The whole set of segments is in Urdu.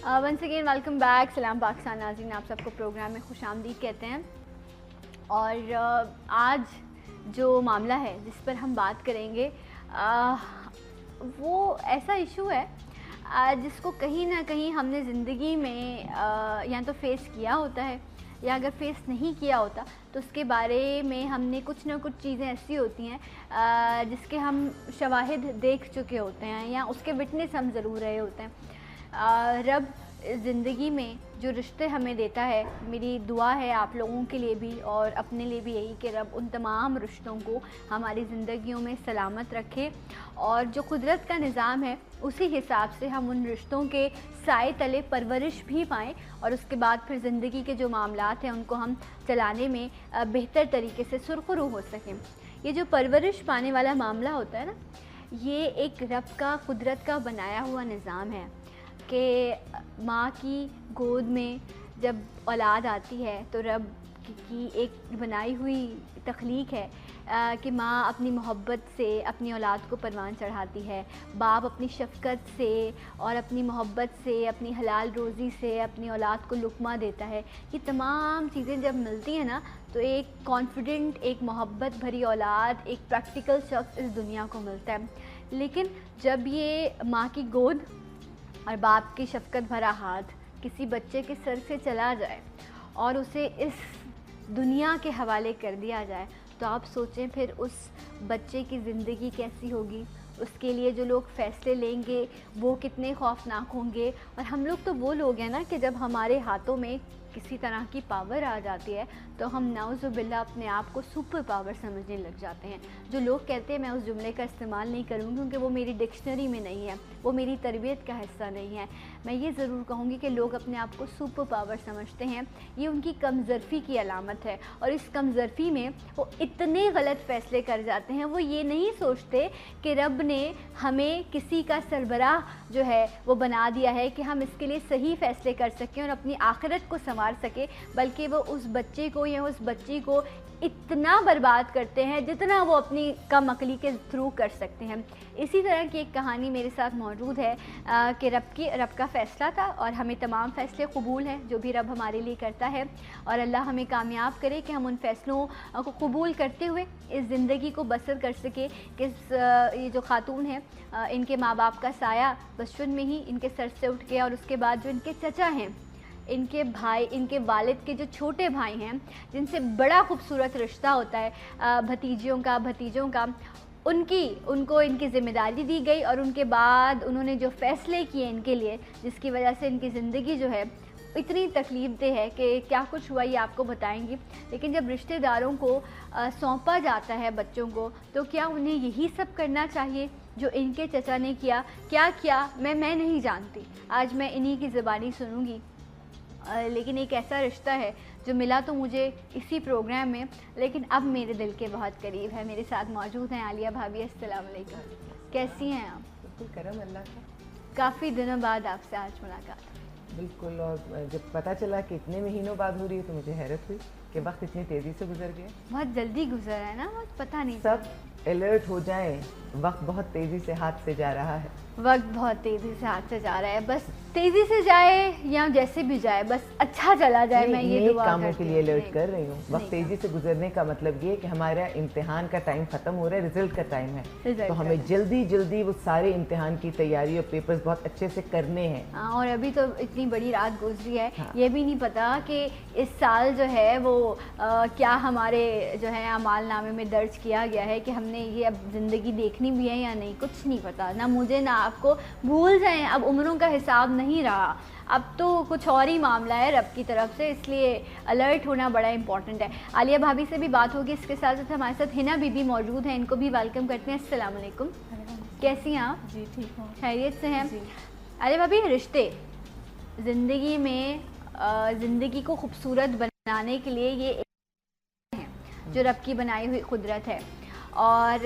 Once again welcome back. سلام پاکستان ناظرین, آپ سب کو پروگرام میں خوش آمدید کہتے ہیں. اور آج جو معاملہ ہے جس پر ہم بات کریں گے وہ ایسا ایشو ہے جس کو کہیں نہ کہیں ہم نے زندگی میں یا تو فیس کیا ہوتا ہے, یا اگر فیس نہیں کیا ہوتا تو اس کے بارے میں ہم نے کچھ نہ کچھ چیزیں ایسی ہوتی ہیں جس کے ہم شواہد دیکھ چکے ہوتے ہیں, یا اس کے وٹنس ہم ضرور رہے ہوتے ہیں. رب زندگی میں جو رشتے ہمیں دیتا ہے, میری دعا ہے آپ لوگوں کے لیے بھی اور اپنے لیے بھی یہی کہ رب ان تمام رشتوں کو ہماری زندگیوں میں سلامت رکھے, اور جو قدرت کا نظام ہے اسی حساب سے ہم ان رشتوں کے سائے تلے پرورش بھی پائیں, اور اس کے بعد پھر زندگی کے جو معاملات ہیں ان کو ہم چلانے میں بہتر طریقے سے سرخرو ہو سکیں. یہ جو پرورش پانے والا معاملہ ہوتا ہے نا, یہ ایک رب کا, قدرت کا بنایا ہوا نظام ہے کہ ماں کی گود میں جب اولاد آتی ہے تو رب کی ایک بنائی ہوئی تخلیق ہے کہ ماں اپنی محبت سے اپنی اولاد کو پروان چڑھاتی ہے, باپ اپنی شفقت سے اور اپنی محبت سے, اپنی حلال روزی سے اپنی اولاد کو لقمہ دیتا ہے. یہ تمام چیزیں جب ملتی ہیں نا تو ایک کانفیڈنٹ, ایک محبت بھری اولاد, ایک پریکٹیکل شخص اس دنیا کو ملتا ہے. لیکن جب یہ ماں کی گود اور باپ کی شفقت بھرا ہاتھ کسی بچے کے سر سے چلا جائے اور اسے اس دنیا کے حوالے کر دیا جائے, تو آپ سوچیں پھر اس بچے کی زندگی کیسی ہوگی, اس کے لیے جو لوگ فیصلے لیں گے وہ کتنے خوفناک ہوں گے. اور ہم لوگ تو وہ لوگ ہیں نا کہ جب ہمارے ہاتھوں میں کسی طرح کی پاور آ جاتی ہے تو ہم نعوذ باللہ اپنے آپ کو سپر پاور سمجھنے لگ جاتے ہیں. جو لوگ کہتے ہیں میں اس جملے کا استعمال نہیں کروں کیونکہ وہ میری ڈکشنری میں نہیں ہے, وہ میری تربیت کا حصہ نہیں ہے, میں یہ ضرور کہوں گی کہ لوگ اپنے آپ کو سپر پاور سمجھتے ہیں. یہ ان کی کم ظرفی کی علامت ہے, اور اس کم ظرفی میں وہ اتنے غلط فیصلے کر جاتے ہیں. وہ یہ نہیں سوچتے کہ رب نے ہمیں کسی کا سربراہ جو ہے وہ بنا دیا ہے کہ ہم اس کے لیے صحیح فیصلے کر سکیں اور اپنی آخرت کو سنوار سکے, بلکہ وہ اس بچے کو یا اس بچی کو اتنا برباد کرتے ہیں جتنا وہ اپنی کم عقلی کے تھرو کر سکتے ہیں. اسی طرح کی ایک کہانی میرے ساتھ موجود ہے کہ رب کا فیصلہ تھا, اور ہمیں تمام فیصلے قبول ہیں جو بھی رب ہمارے لیے کرتا ہے, اور اللہ ہمیں کامیاب کرے کہ ہم ان فیصلوں کو قبول کرتے ہوئے اس زندگی کو بسر کر سکے. کہ یہ جو خاتون ہیں ان کے ماں باپ کا سایہ بچپن میں ہی ان کے سر سے اٹھ گیا, اور اس کے بعد جو ان کے چچا ہیں, ان کے بھائی, ان کے والد کے جو چھوٹے بھائی ہیں جن سے بڑا خوبصورت رشتہ ہوتا ہے بھتیجیوں کا, بھتیجوں کا, ان کو ان کی ذمہ داری دی گئی, اور ان کے بعد انہوں نے جو فیصلے کیے ان کے لیے, جس کی وجہ سے ان کی زندگی جو ہے اتنی تکلیف دہ ہے کہ کیا کچھ ہوا یہ آپ کو بتائیں گی. لیکن جب رشتہ داروں کو سونپا جاتا ہے بچوں کو, تو کیا انہیں یہی سب کرنا چاہیے جو ان کے چچا نے کیا؟ کیا میں نہیں جانتی, آج میں انہی کی زبانی سنوں گی. لیکن ایک ایسا رشتہ ہے جو ملا تو مجھے اسی پروگرام میں, لیکن اب میرے دل کے بہت قریب ہے. میرے ساتھ موجود ہیں عالیہ بھابھی. السلام علیکم, کیسی ہیں آپ؟ بالکل کرم اللہ کا. کافی دنوں بعد آپ سے آج ملاقات. بالکل, اور جب پتہ چلا کہ اتنے مہینوں بعد ہو رہی ہے تو مجھے حیرت ہوئی کہ وقت اتنی تیزی سے گزر گیا. بہت جلدی گزر ہے نا, پتہ نہیں. سب الرٹ ہو جائیں, وقت بہت تیزی سے ہاتھ سے جا رہا ہے. وقت بہت تیزی سے ہاتھ سے جا رہا ہے, بس تیزی سے جائے یا جیسے بھی جائے بس اچھا چلا جائے. میں یہ دعا کاموں کے لیے الرٹ کر رہی ہوں. وقت تیزی سے گزرنے کا مطلب یہ کہ ہمارا امتحان کا ٹائم ختم ہو رہا ہے, رزلٹ کا ٹائم ہے, تو ہمیں جلدی وہ سارے امتحان کی تیاری اور پیپرز بہت اچھے سے کرنے ہیں. اور ابھی تو اتنی بڑی رات گزری ہے, یہ بھی نہیں پتا کہ اس سال جو ہے وہ کیا ہمارے جو ہے اعمال نامے میں درج کیا گیا ہے کہ ہم نے یہ اب زندگی دیکھنی بھی ہے یا نہیں, کچھ نہیں پتا, نہ مجھے نہ آپ کو. بھول جائیں, اب عمروں کا حساب نہیں رہا, اب تو کچھ اور ہی معاملہ ہے رب کی طرف سے, اس لیے الرٹ ہونا بڑا امپورٹنٹ ہے. عالیہ بھابھی سے بھی بات ہوگی, اس کے ساتھ ساتھ ہمارے ساتھ ہنا بی بی موجود ہیں, ان کو بھی ویلکم کرتے ہیں. السلام علیکم, کیسی ہیں آپ؟ جی ٹھیک ہوں, خیریت سے ہیں؟ عالیہ بھابھی, رشتے زندگی میں زندگی کو خوبصورت بنانے کے لیے یہ ہیں جو رب کی بنائی ہوئی قدرت ہے, اور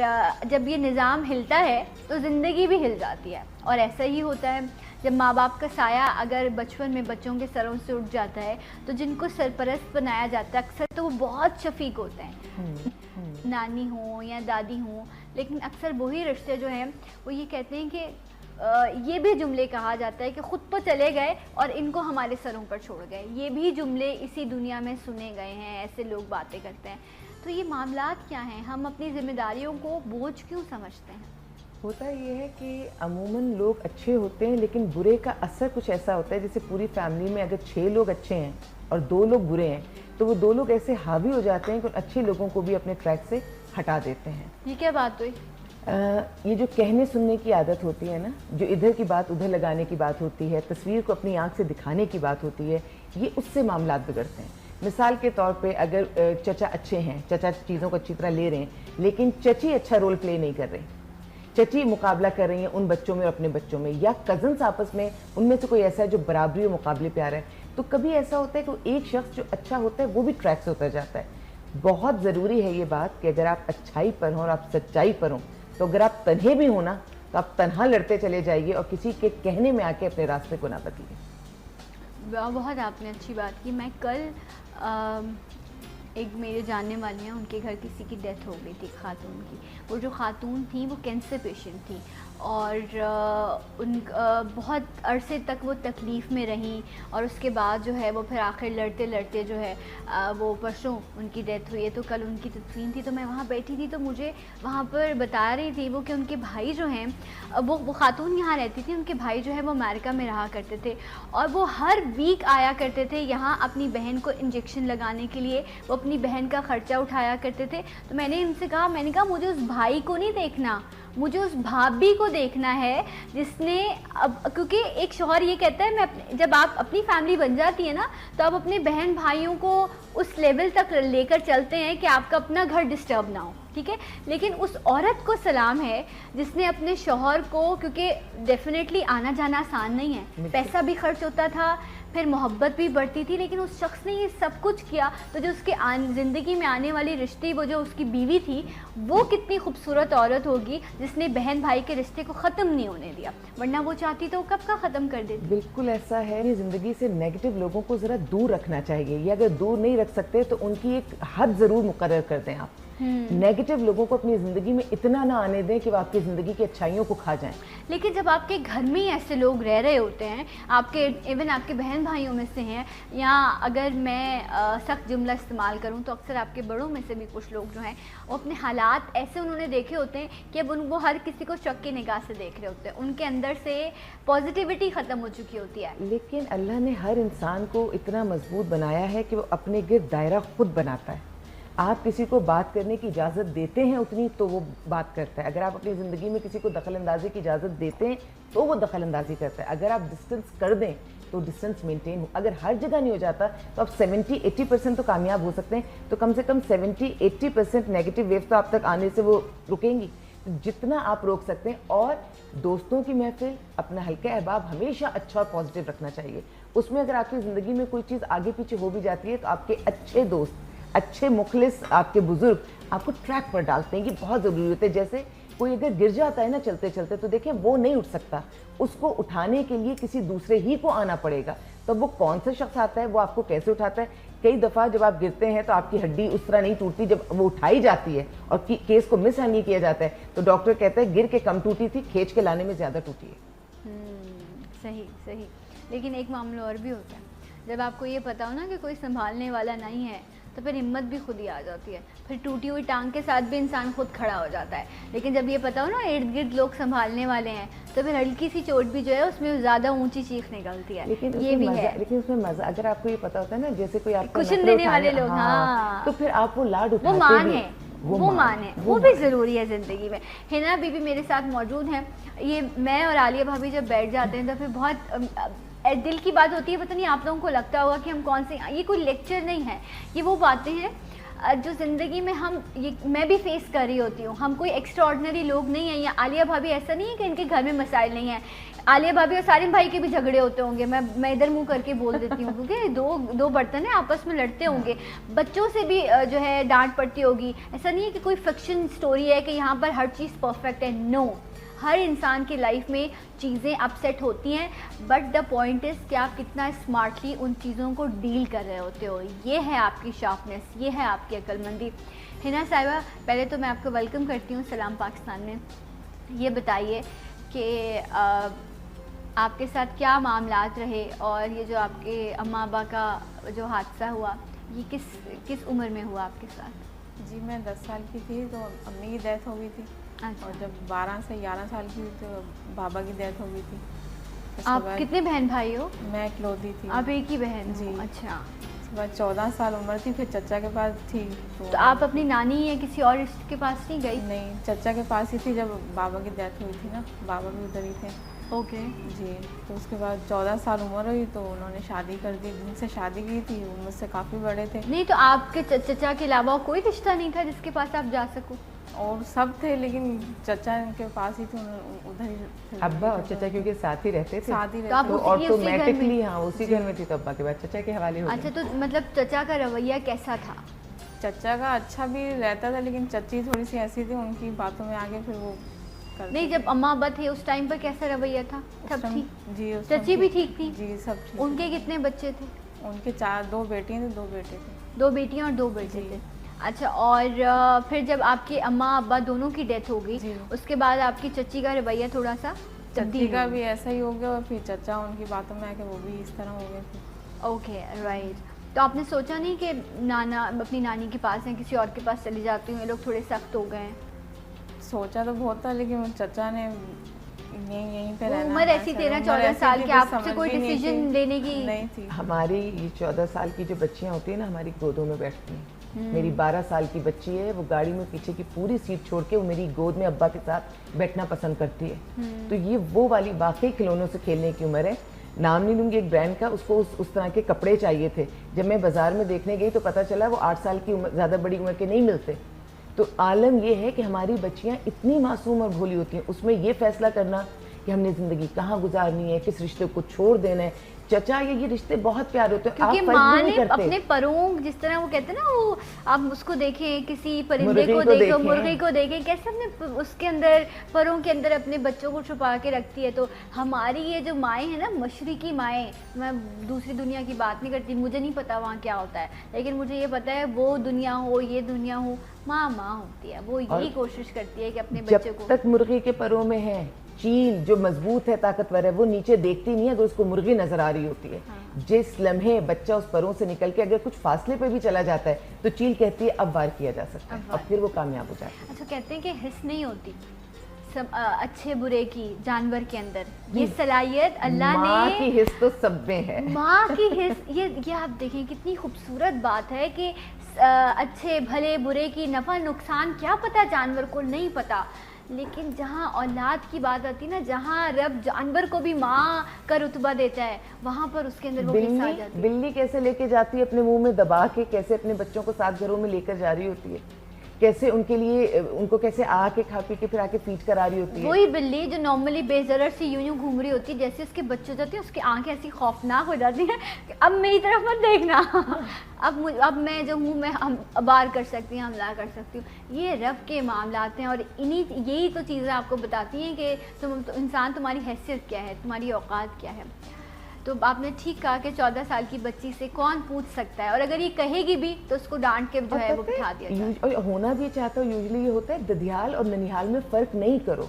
جب یہ نظام ہلتا ہے تو زندگی بھی ہل جاتی ہے. اور ایسا ہی ہوتا ہے جب ماں باپ کا سایہ اگر بچپن میں بچوں کے سروں سے اٹھ جاتا ہے تو جن کو سرپرست بنایا جاتا ہے اکثر تو وہ بہت شفیق ہوتے ہیں, نانی ہوں یا دادی ہوں, لیکن اکثر وہی رشتے جو ہیں وہ یہ کہتے ہیں کہ یہ بھی جملے کہا جاتا ہے کہ خود تو چلے گئے اور ان کو ہمارے سروں پر چھوڑ گئے. یہ بھی جملے اسی دنیا میں سنے گئے ہیں, ایسے لوگ باتیں کرتے ہیں. تو یہ معاملات کیا ہیں؟ ہم اپنی ذمہ داریوں کو بوجھ کیوں سمجھتے ہیں؟ ہوتا یہ ہے کہ عموماً لوگ اچھے ہوتے ہیں لیکن برے کا اثر کچھ ایسا ہوتا ہے جیسے پوری فیملی میں اگر 6 لوگ اچھے ہیں اور 2 لوگ برے ہیں تو وہ 2 لوگ ایسے حاوی ہو جاتے ہیں کہ ان اچھے لوگوں کو بھی اپنے ٹریک سے ہٹا دیتے ہیں. یہ کیا بات ہوئی؟ یہ جو کہنے سننے کی عادت ہوتی ہے نا, جو ادھر کی بات ادھر لگانے کی بات ہوتی ہے, تصویر کو اپنی آنکھ سے دکھانے کی بات ہوتی ہے, یہ اس سے معاملات بگڑتے ہیں. مثال کے طور پہ اگر چچا اچھے ہیں, چچا چیزوں کو اچھی طرح لے رہے ہیں لیکن چچی اچھا رول پلے نہیں کر رہی, چچی مقابلہ کر رہی ہیں ان بچوں میں اور اپنے بچوں میں, یا کزنس آپس میں ان میں سے کوئی ایسا ہے جو برابری و مقابلے پہ آ رہا ہے, تو کبھی ایسا ہوتا ہے کہ ایک شخص جو اچھا ہوتا ہے وہ بھی ٹریک سے اتر جاتا ہے. بہت ضروری ہے یہ بات کہ اگر آپ اچھائی پر ہوں اور آپ سچائی پر ہوں تو اگر آپ تنہے بھی ہوں نا تو آپ تنہا لڑتے چلے جائیے اور کسی کے کہنے میں آ کے اپنے راستے کو نہ بدلیے. بہت آپ نے اچھی بات کی. میں کل ایک میرے جاننے والے ہیں, ان کے گھر کسی کی ڈیتھ ہو گئی تھی, خاتون کی. وہ جو خاتون تھیں وہ کینسر پیشنٹ تھیں اور ان بہت عرصے تک وہ تکلیف میں رہیں اور اس کے بعد جو ہے وہ پھر آخر لڑتے لڑتے جو ہے وہ پرسوں ان کی ڈیتھ ہوئی ہے. تو کل ان کی تدفین تھی تو میں وہاں بیٹھی تھی, تو مجھے وہاں پر بتا رہی تھی وہ کہ ان کے بھائی جو ہیں وہ خاتون یہاں رہتی تھی, ان کے بھائی جو ہے وہ امریکہ میں رہا کرتے تھے اور وہ ہر ویک آیا کرتے تھے یہاں اپنی بہن کو انجیکشن لگانے کے لیے. وہ اپنی بہن کا خرچہ اٹھایا کرتے تھے. تو میں نے ان سے کہا, میں نے کہا مجھے اس بھائی کو نہیں دیکھنا, مجھے اس بھابھی کو دیکھنا ہے جس نے کیونکہ ایک شوہر یہ کہتا ہے جب آپ اپنی فیملی بن جاتی ہے نا تو آپ اپنے بہن بھائیوں کو اس لیول تک لے کر چلتے ہیں کہ آپ کا اپنا گھر ڈسٹرب نہ ہو, ٹھیک ہے. لیکن اس عورت کو سلام ہے جس نے اپنے شوہر کو, کیونکہ ڈیفینیٹلی آنا جانا آسان نہیں ہے, پیسہ بھی خرچ ہوتا تھا, پھر محبت بھی بڑھتی تھی, لیکن اس شخص نے یہ سب کچھ کیا تو جو اس کے زندگی میں آنے والی رشتے, وہ جو اس کی بیوی تھی وہ کتنی خوبصورت عورت ہوگی جس نے بہن بھائی کے رشتے کو ختم نہیں ہونے دیا, ورنہ وہ چاہتی تو کب کا ختم کر دیتی. بالکل ایسا ہے. یہ زندگی سے نیگیٹو لوگوں کو ذرا دور رکھنا چاہیے, یہ اگر دور نہیں رکھ سکتے تو ان کی ایک حد ضرور مقرر کر دیں آپ. نیگیٹو لوگوں کو اپنی زندگی میں اتنا نہ آنے دیں کہ وہ آپ کی زندگی کی اچھائیوں کو کھا جائیں. لیکن جب آپ کے گھر میں ہی ایسے لوگ رہ رہے ہوتے ہیں, آپ کے ایون آپ کے بہن بھائیوں میں سے ہیں, یا اگر میں سخت جملہ استعمال کروں تو اکثر آپ کے بڑوں میں سے بھی کچھ لوگ جو ہیں وہ اپنے حالات ایسے انہوں نے دیکھے ہوتے ہیں کہ اب وہ ہر کسی کو شک کی نگاہ سے دیکھ رہے ہوتے ہیں, ان کے اندر سے پازیٹیوٹی ختم ہو چکی ہوتی ہے. لیکن اللہ نے ہر انسان کو اتنا مضبوط بنایا ہے کہ وہ اپنے گرد دائرہ خود بناتا ہے. آپ کسی کو بات کرنے کی اجازت دیتے ہیں اتنی تو وہ بات کرتا ہے. اگر آپ اپنی زندگی میں کسی کو دخل اندازی کی اجازت دیتے ہیں تو وہ دخل اندازی کرتا ہے. اگر آپ ڈسٹنس کر دیں تو ڈسٹنس مینٹین ہو. اگر ہر جگہ نہیں ہو جاتا تو آپ 70-80% تو کامیاب ہو سکتے ہیں, تو کم سے کم 70-80% نیگیٹو ویو تو آپ تک آنے سے وہ رکیں گی. جتنا آپ روک سکتے ہیں. اور دوستوں کی محفل, اپنا حلقہ احباب ہمیشہ اچھا اور پازیٹیو رکھنا چاہیے. اس میں اگر آپ کی زندگی میں کوئی چیز آگے پیچھے ہو بھی جاتی ہے تو آپ کے اچھے دوست, اچھے مخلص آپ کے بزرگ آپ کو ٹریک پر ڈالتے ہیں. یہ بہت ضروری ہوتا ہے. جیسے کوئی اگر گر جاتا ہے نا چلتے چلتے تو دیکھیں وہ نہیں اٹھ سکتا, اس کو اٹھانے کے لیے کسی دوسرے ہی کو آنا پڑے گا. تو وہ کون سا شخص آتا ہے, وہ آپ کو کیسے اٹھاتا ہے. کئی دفعہ جب آپ گرتے ہیں تو آپ کی ہڈی اس طرح نہیں ٹوٹتی, جب وہ اٹھائی جاتی ہے اور کیس کو مس ہینڈل کیا جاتا ہے تو ڈاکٹر کہتا ہے گر کے کم ٹوٹی تھی, کھینچ کے لانے میں زیادہ ٹوٹی ہے. صحیح صحیح. لیکن ایک معاملہ اور بھی ہوتا ہے, جب آپ کو یہ پتا ہو نا کہ کوئی سنبھالنے والا نہیں ہے تو پھر ہمت بھی خود ہی آ جاتی ہے. پھر ٹوٹی ہوئی ٹانگ کے ساتھ بھی انسان خود کھڑا ہو جاتا ہے. لیکن جب یہ پتا ہو نا ارد گرد لوگ سنبھالنے والے ہیں تو پھر ہلکی سی چوٹ بھی جو ہے اس میں زیادہ اونچی چیخ نکلتی ہے. یہ بھی ہے. لیکن اس میں مزہ, اگر آپ کو یہ پتا ہوتا ہے نا جیسے کوئی آپ کو کشن دینے والے لوگ, ہاں, تو پھر آپ وہ لاڈ اٹھاتے وہ مان ہے, وہ مان ہے, وہ بھی ضروری ہے زندگی میں. حنا بی بی میرے ساتھ موجود ہیں. یہ میں اور عالیہ بھابھی جب بیٹھ جاتے ہیں تو پھر بہت دل کی بات ہوتی ہے. پتہ نہیں آپ لوگوں کو لگتا ہوگا کہ ہم کون سے, یہ کوئی لیکچر نہیں ہے, یہ وہ باتیں ہیں جو زندگی میں میں بھی فیس کر رہی ہوتی ہوں. ہم کوئی ایکسٹرا آرڈنری لوگ نہیں ہیں. یا عالیہ بھابھی ایسا نہیں ہے کہ ان کے گھر میں مسائل نہیں ہیں. عالیہ بھابھی اور سالم بھائی کے بھی جھگڑے ہوتے ہوں گے, میں ادھر منہ کر کے بول دیتی ہوں کیونکہ دو برتن ہیں آپس میں لڑتے ہوں گے. بچوں سے بھی جو ہے ڈانٹ پڑتی ہوگی. ایسا نہیں ہے کہ کوئی فکشن سٹوری ہے کہ یہاں پر ہر چیز پرفیکٹ ہے. نو, ہر انسان کی لائف میں چیزیں اپسیٹ ہوتی ہیں, بٹ دا پوائنٹ از کہ آپ کتنا اسمارٹلی ان چیزوں کو ڈیل کر رہے ہوتے ہو. یہ ہے آپ کی شارپنیس, یہ ہے آپ کی عقل مندی. حنا صاحبہ, پہلے تو میں آپ کو ویلکم کرتی ہوں سلام پاکستان میں. یہ بتائیے کہ آپ کے ساتھ کیا معاملات رہے اور یہ جو آپ کے اماں ابا کا جو حادثہ ہوا یہ کس عمر میں ہوا آپ کے ساتھ؟ جی میں 10 سال کی تھی تو امی کی ڈیتھ ہو گئی تھی. اچھا. اور جب 12 سے 11 سال کی ہوئی تو بابا کی ڈیتھ ہو گئی تھی. آپ کتنے بہن بھائی ہو؟ میں اکلوتی تھی. آپ ایک ہی بہن؟ جی. اچھا. اس کے بعد 14 سال عمر تھی پھر چچا کے پاس تھی. تو آپ اپنی نانی یا کسی اور رشتے کے پاس نہیں گئی؟ نہیں, چچا کے پاس ہی تھی جب بابا کی ڈیتھ ہوئی تھی نا, بابا بھی ادھر ہی تھے. اوکے. جی. تو اس کے بعد 14 سال عمر ہوئی تو انہوں نے شادی کر دی. جن سے شادی کی تھی وہ مجھ سے کافی بڑے تھے. نہیں تو آپ کے چچا کے علاوہ کوئی رشتہ نہیں تھا جس کے پاس آپ جا سکو؟ اور سب تھے لیکن چچا ان کے پاس ہی تھے, ادھر ہی. ابا اور چچا کیونکہ ساتھ ہی رہتے تھے, ساتھ ہی تو آپ رہتے. آٹومیٹکلی ہاں اسی گھر میں تھی, تو ابا کے بعد چچا کے حوالے ہو گئے. اچھا. تو مطلب چچا کا رویہ کیسا تھا؟ چچا کا اچھا بھی رہتا تھا لیکن چچی تھوڑی سی ایسی تھی, ان کی باتوں میں آگے پھر وہ نہیں. جب اماں ابا تھے اس ٹائم پر کیسا رویہ تھا؟ سب ٹھیک؟ جی. چچی بھی ٹھیک تھی؟ جی سب ٹھیک. ان کے کتنے بچے تھے؟ ان کے 2 بیٹیاں تھیں 2 بیٹے تھے. 2 بیٹیاں اور 2 بیٹے تھے. اچھا. اور پھر جب آپ کے اماں ابا دونوں کی ڈیتھ ہو گئی اس کے بعد آپ کی چچی کا رویہ تھوڑا سا چچی کا بھی ایسا ہی ہو گیا, اور پھر چچا ان کی باتوں میں آ کے وہ بھی اس طرح ہو گئے تھے. Okay right. تو آپ نے سوچا نہیں کہ نانا اپنی نانی کے پاس ہیں, کسی اور کے پاس چلی جاتی ہوں, یہ لوگ تھوڑے سخت ہو گئے ہیں؟ سوچا تو بہت تھا لیکن چچا نے یہیں پہ رہنا. عمر ایسی 13-14 سال کی, آپ سے کوئی ڈیسیژن لینے کی نہیں تھی. ہماری یہ 14 سال کی جو بچیاں ہوتی ہیں نا ہماری گودوں میں بیٹھتی ہیں. میری 12 سال کی بچی ہے, وہ گاڑی میں پیچھے کی پوری سیٹ چھوڑ کے وہ میری گود میں ابا کے ساتھ بیٹھنا پسند کرتی ہے. تو یہ وہ والی واقعی کھلونوں سے کھیلنے کی عمر ہے. نام نہیں لوں گی ایک برانڈ کا, اس کو اس طرح کے کپڑے چاہیے تھے. جب میں بازار میں دیکھنے گئی تو پتہ چلا وہ 8 سال کی عمر, زیادہ بڑی عمر کے نہیں ملتے. تو عالم یہ ہے کہ ہماری بچیاں اتنی معصوم اور بھولی ہوتی ہیں, اس میں یہ فیصلہ کرنا کہ ہم نے زندگی کہاں گزارنی ہے, کس رشتے کو چھوڑ دینا ہے. چچا یہ رشتے بہت پیارے ہوتے ہیں, کیونکہ ماں نے اپنے پروں, جس طرح وہ کہتے ہیں نا, وہ آپ اس کو دیکھیں, کسی پرندے کو دیکھو, مرغی کو دیکھیں, کیسے اپنے اس کے اندر پروں کے اندر اپنے بچوں کو چھپا کے رکھتی ہے. تو ہماری یہ جو مائیں ہیں نا, مشرقی مائیں, میں دوسری دنیا کی بات نہیں کرتی, مجھے نہیں پتا وہاں کیا ہوتا ہے, لیکن مجھے یہ پتا ہے وہ دنیا ہو یہ دنیا ہو, ماں ہوتی ہے. وہ یہی کوشش کرتی ہے کہ اپنے بچوں کو, جب تک مرغی کے پروں میں ہے چیل جو مضبوط ہے, طاقتور ہے, وہ نیچے دیکھتی نہیں ہے اگر اس کو مرغی نظر آ رہی ہوتی ہے. جس لمحے بچہ اس پروں سے نکل کے اگر کچھ فاصلے پہ بھی چلا جاتا ہے تو چیل کہتی ہے اب وار کیا جا سکتا ہے, اور پھر وہ کامیاب ہو جاتا ہے. اچھا. کہتے ہیں کہ حس نہیں ہوتی سب اچھے برے کی جانور کے اندر, یہ صلاحیت اللہ نے, ماں کی حس تو سب میں ہے. ماں کی حس, یہ آپ دیکھیں کتنی خوبصورت بات ہے کہ اچھے بھلے برے کی نفع نقصان کیا پتہ جانور کو نہیں پتہ, لیکن جہاں اولاد کی بات آتی ہے نا, جہاں رب جانور کو بھی ماں کا رتبہ دیتا ہے, وہاں پر اس کے اندر وہ حصہ آ جاتی ہے. بلی کیسے لے کے جاتی ہے اپنے منہ میں دبا کے, کیسے اپنے بچوں کو ساتھ گھروں میں لے کر جا رہی ہوتی ہے, کیسے ان کے لیے ان کو کیسے آ کے کھا پی کے پھر آ کے فیڈ کرا رہی ہوتی ہے. وہی بلی جو نارملی بے ضرر سے یوں گھوم رہی ہوتی ہے, جیسے اس کے بچے ہو جاتے ہیں اس کی آنکھیں ایسی خوفناک ہو جاتی ہیں کہ اب میری طرف مت دیکھنا, اب میں جو ہوں میں بار کر سکتی ہوں, حملہ کر سکتی ہوں. یہ رب کے معاملات ہیں, اور یہی تو چیزیں آپ کو بتاتی ہیں کہ انسان تمہاری حیثیت کیا ہے, تمہاری اوقات کیا ہے. تو آپ نے ٹھیک کہا کہ 14 سال کی بچی سے کون پوچھ سکتا ہے, اور اگر یہ کہے گی بھی تو اس کو ڈانٹ کے جو ہے وہ بٹھا دیا جائے. اور ہونا بھی چاہتا ہوں, یوزلی یہ ہوتا ہے ددھیال اور ننیھال میں فرق نہیں کرو.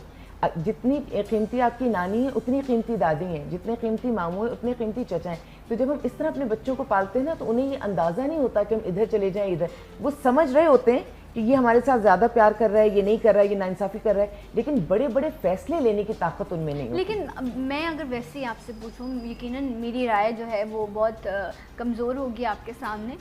جتنی قیمتی آپ کی نانی ہے اتنی قیمتی دادی ہیں, جتنے قیمتی ماموں ہیں اتنے قیمتی چچا ہیں. تو جب ہم اس طرح اپنے بچوں کو پالتے ہیں نا تو انہیں یہ اندازہ نہیں ہوتا کہ ہم ادھر چلے جائیں ادھر. وہ سمجھ رہے ہوتے ہیں کہ یہ ہمارے ساتھ زیادہ پیار کر رہا ہے, یہ نہیں کر رہا ہے, یہ ناانصافی کر رہا ہے, لیکن بڑے بڑے فیصلے لینے کی طاقت ان میں نہیں ہوتی. لیکن میں اگر ویسے ہی آپ سے پوچھوں, یقیناً میری رائے جو ہے وہ بہت کمزور ہوگی آپ کے سامنے,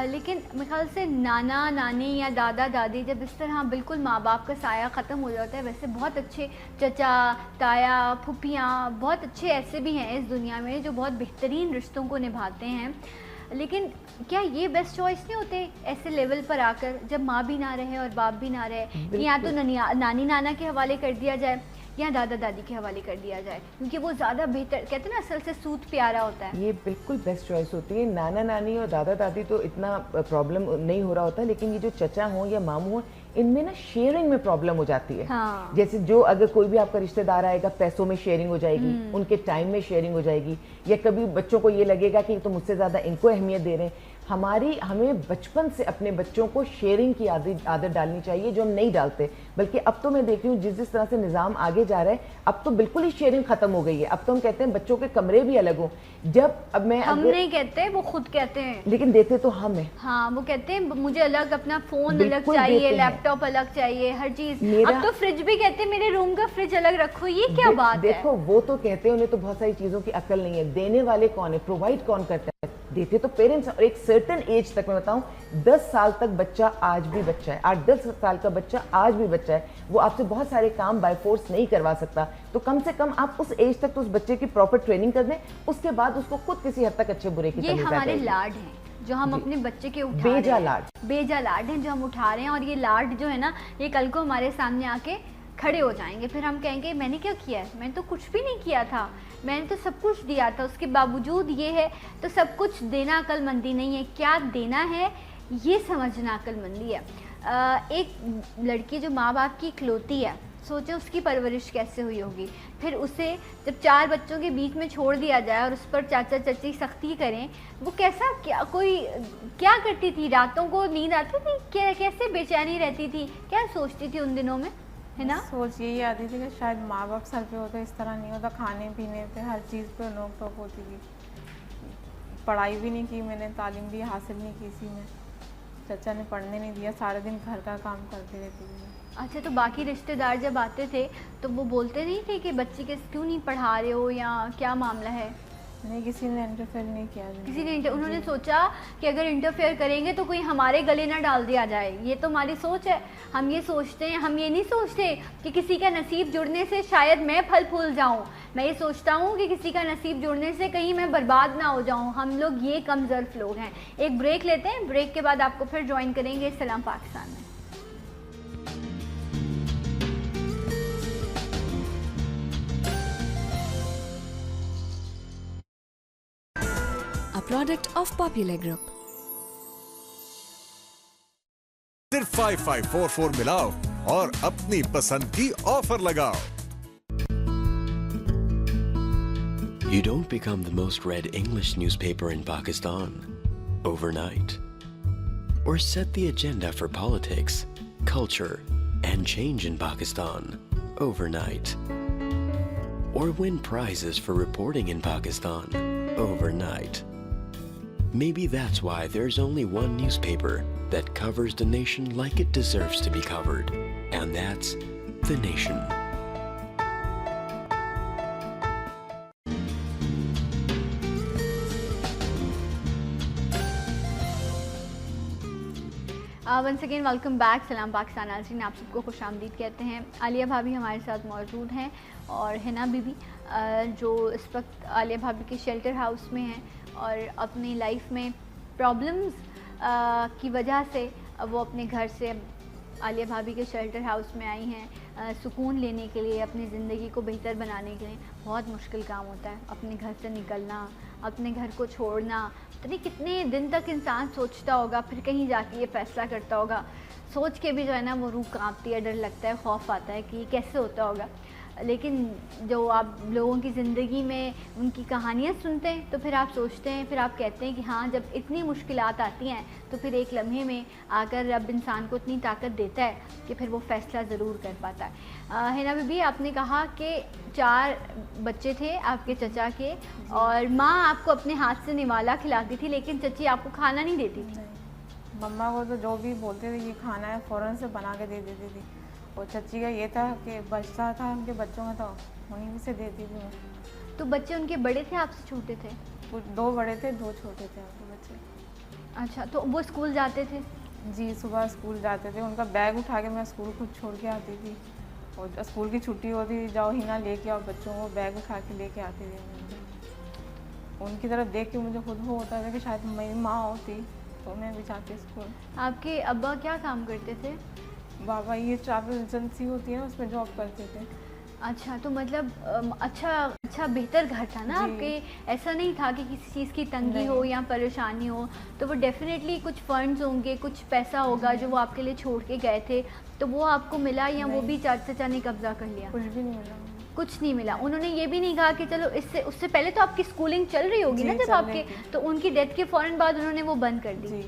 لیکن میرے خیال سے نانا نانی یا دادا دادی جب اس طرح بالکل ماں باپ کا سایہ ختم ہو جاتا ہے, ویسے بہت اچھے چچا تایا پھوپھیاں بہت اچھے ایسے بھی ہیں اس دنیا میں جو بہت بہترین رشتوں کو نبھاتے ہیں, لیکن کیا یہ بیسٹ چوائس نہیں ہوتے ایسے لیول پر آ کر جب ماں بھی نہ رہے اور باپ بھی نہ رہے, کہ یا تو نانی نانا کے حوالے کر دیا جائے یا دادا دادی کے حوالے کر دیا جائے, کیونکہ وہ زیادہ بہتر, کہتے ہیں نا اصل سے سوت پیارا ہوتا ہے. یہ بالکل بیسٹ چوائس ہوتی ہے. نانا نانی اور دادا دادی تو اتنا پرابلم نہیں ہو رہا ہوتا, لیکن یہ جو چچا ہوں یا ماموں ہوں ان میں نا شیئرنگ میں پرابلم ہو جاتی ہے. جیسے جو اگر کوئی بھی آپ کا رشتہ دار آئے گا پیسوں میں شیئرنگ ہو جائے گی, ان کے ٹائم میں شیئرنگ ہو جائے گی, یا کبھی بچوں کو یہ لگے گا کہ تو مجھ سے زیادہ ان کو اہمیت دے رہے ہیں. ہمیں بچپن سے اپنے بچوں کو شیئرنگ کی عادت ڈالنی چاہیے جو ہم نہیں ڈالتے. بلکہ اب تو میں دیکھ رہی ہوں جس طرح سے نظام آگے جا رہا ہے اب تو بالکل ہی شیئرنگ ختم ہو گئی ہے. اب تو ہم کہتے ہیں بچوں کے کمرے بھی الگ ہوں. ہم نہیں کہتے, وہ خود کہتے ہیں, لیکن دیتے تو ہم ہیں. ہاں وہ کہتے ہیں مجھے الگ اپنا فون الگ چاہیے, لیپ ٹاپ الگ چاہیے, ہر چیز. اب تو فریج بھی کہتے ہیں میرے روم کا فریج الگ رکھو. یہ کیا بات ہے؟ دیکھو وہ تو کہتے ہیں انہیں تو بہت ساری چیزوں کی عقل نہیں ہے. دینے والے کون ہے, پرووائڈ کون کرتا ہے؟ دیتے تو پیرنٹس. اور ایک سرٹن ایج تک, میں بتاؤں 10 سال تک بچہ آج بھی بچہ ہے, 8-10 سال کا بچہ آج بھی بچہ ہے. وہ آپ سے بہت سارے کام بائی فورس نہیں کروا سکتا. تو کم سے کم آپ اس ایج تک تو اس بچے کی پراپر ٹریننگ کر دیں, اس کے بعد اس کو خود کسی حد تک اچھے برے کی یہ ہمارے لاڈ ہیں جو ہم اپنے بچے کے اٹھا رہے ہیں, بیجا لاڈ ہیں جو ہم اٹھا رہے ہیں. اور یہ لاڈ جو ہے نا, یہ کل کو ہمارے سامنے آ کے کھڑے ہو جائیں گے. پھر ہم کہیں گے میں نے کیا کیا ہے, میں نے تو کچھ بھی نہیں کیا تھا, میں نے تو سب کچھ دیا تھا, اس کے باوجود یہ ہے. تو سب کچھ دینا عقل مندی نہیں ہے, کیا دینا ہے یہ سمجھنا عقل مندی ہے. ایک لڑکی جو ماں باپ کی اکلوتی ہے, سوچیں اس کی پرورش کیسے ہوئی ہوگی. پھر اسے جب 4 بچوں کے بیچ میں چھوڑ دیا جائے اور اس پر چاچا چچی سختی کریں, وہ کیسا کیا کرتی تھی؟ راتوں کو نیند آتی تھی, کیسے بے چینی رہتی تھی, کیا سوچتی تھی ان دنوں میں, ہے نا؟ سوچ یہی آتی تھی کہ شاید ماں باپ سر پہ ہوتا, اس طرح نہیں ہوتا. کھانے پینے پہ ہر چیز پہ نوک ٹوک ہوتی تھی. پڑھائی بھی نہیں کی میں نے, تعلیم بھی حاصل نہیں کی اسی میں. چچا نے پڑھنے نہیں دیا, سارے دن گھر کا کام کرتی رہتی تھی. اچھا, تو باقی رشتہ دار جب آتے تھے تو وہ بولتے نہیں تھے کہ بچے کے کیوں نہیں پڑھا رہے ہو یا کیا معاملہ ہے؟ نہیں, کسی نے انٹرفیئر نہیں کیا. کسی نے انہوں نے سوچا کہ اگر انٹرفیئر کریں گے تو کوئی ہمارے گلے نہ ڈال دیا جائے. یہ تو ہماری سوچ ہے. ہم یہ سوچتے ہیں, ہم یہ نہیں سوچتے کہ کسی کا نصیب جڑنے سے شاید میں پھل پھول جاؤں. میں یہ سوچتا ہوں کہ کسی کا نصیب جڑنے سے کہیں میں برباد نہ ہو جاؤں. ہم لوگ یہ کم ظرف لوگ ہیں. ایک بریک لیتے ہیں, بریک کے بعد آپ کو پھر جوائن کریں گے سلام پاکستان میں. A product of Popular Group. صرف 5544 ملاؤ اور اپنی پسند کی آفر لگاؤ. You don't become the most read English newspaper in Pakistan overnight, or set the agenda for politics, culture, and change in Pakistan overnight, or win prizes for reporting in Pakistan overnight. Maybe that's why there's only one newspaper that covers the nation like it deserves to be covered, and that's The Nation. Once again welcome back. سلام پاکستان ناظرین, آپ سب کو خوش آمدید کہتے ہیں. عالیہ بھابھی ہمارے ساتھ موجود ہیں اور حنا بی بی جو اس وقت عالیہ بھابھی کے شیلٹر ہاؤس میں ہیں اور اپنی لائف میں پرابلمز کی وجہ سے وہ اپنے گھر سے عالیہ بھابھی کے شیلٹر ہاؤس میں آئی ہیں سکون لینے کے لیے, اپنی زندگی کو بہتر بنانے کے لیے. بہت مشکل کام ہوتا ہے اپنے گھر سے نکلنا, اپنے گھر کو چھوڑنا. پتہ نہیں کتنے دن تک انسان سوچتا ہوگا, پھر کہیں جا کے یہ فیصلہ کرتا ہوگا. سوچ کے بھی جو ہے نا وہ روح کانپتی ہے, ڈر لگتا ہے, خوف آتا ہے کہ یہ کیسے ہوتا ہوگا. لیکن جو آپ لوگوں کی زندگی میں ان کی کہانیاں سنتے ہیں تو پھر آپ سوچتے ہیں, پھر آپ کہتے ہیں کہ ہاں جب اتنی مشکلات آتی ہیں تو پھر ایک لمحے میں آ کر رب انسان کو اتنی طاقت دیتا ہے کہ پھر وہ فیصلہ ضرور کر پاتا ہے. حنا بی بی, آپ نے کہا کہ 4 بچے تھے آپ کے چچا کے, اور ماں آپ کو اپنے ہاتھ سے نوالا کھلاتی تھی لیکن چچی آپ کو کھانا نہیں دیتی تھی. مما کو تو جو بھی بولتے تھے یہ کھانا ہے فوراً سے بنا کے دے دیتی تھی. اور چچی کا یہ تھا کہ بچتا تھا ان کے بچوں کا, تو انہیں سے دیتی تھی. تو بچے ان کے بڑے تھے آپ سے چھوٹے تھے؟ 2 بڑے تھے 2 چھوٹے تھے آپ کے بچے. اچھا, تو وہ اسکول جاتے تھے؟ جی, صبح اسکول جاتے تھے. ان کا بیگ اٹھا کے میں اسکول خود چھوڑ کے آتی تھی, اور اسکول کی چھٹی ہوتی تھی, جاؤ ہینا لے کے آؤ بچوں کو, بیگ اٹھا کے لے کے آتی تھی. ان کی طرف دیکھ کے مجھے خود وہ ہوتا تھا کہ شاید میری ماں ہوتی تو میں بھی جاتی اسکول. آپ کے ابا کیا کام کرتے تھے؟ بابا یہ ٹریول ایجنسی ہوتی ہے نا, اس میں جاب کرتے تھے. اچھا, تو مطلب اچھا بہتر گھر تھا نا آپ کے, ایسا نہیں تھا کہ کسی چیز کی تنگی ہو یا پریشانی ہو. تو وہ ڈیفینیٹلی کچھ فنڈز ہوں گے, کچھ پیسہ ہوگا جو وہ آپ کے لیے چھوڑ کے گئے تھے, تو وہ آپ کو ملا یا وہ بھی چچا نے قبضہ کر لیا؟ کچھ بھی نہیں ملا. کچھ نہیں ملا. انہوں نے یہ بھی نہیں کہا کہ چلو اس سے پہلے تو آپ کی اسکولنگ چل رہی ہوگی نا جب آپ کے, تو ان کی ڈیتھ کے فوراً بعد انہوں نے وہ بند کر دی.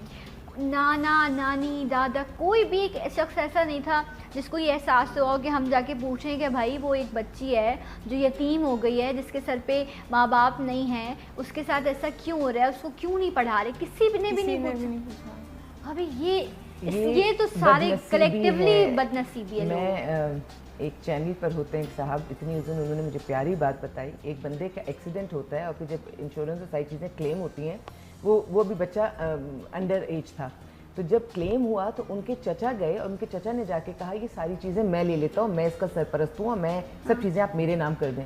نانا نانی دادا کوئی بھی ایک شخص ایسا نہیں تھا جس کو یہ احساس ہوا کہ ہم جا کے پوچھیں کہ بھائی وہ ایک بچی ہے جو یتیم ہو گئی ہے, جس کے سر پہ ماں باپ نہیں ہیں, اس کے ساتھ ایسا کیوں ہو رہا ہے, اس کو کیوں نہیں پڑھا رہے, کسی نے بھی نہیں پوچھا. ابھی یہ تو سارے کلیکٹیولی بد نصیبی ہے. میں ایک چینل پر ہوتے ہیں ایک صاحب, اتنی انہوں نے مجھے پیاری بات بتائی. ایک بندے کا ایکسیڈنٹ ہوتا ہے اور پھر جب انشورنس سے ساری چیزیں کلیم ہوتی ہیں, وہ بھی بچہ انڈر ایج تھا, تو جب کلیم ہوا تو ان کے چچا گئے اور ان کے چچا نے جا کے کہا یہ ساری چیزیں میں لے لیتا ہوں, میں اس کا سرپرست ہوں اور میں سب چیزیں آپ میرے نام کر دیں.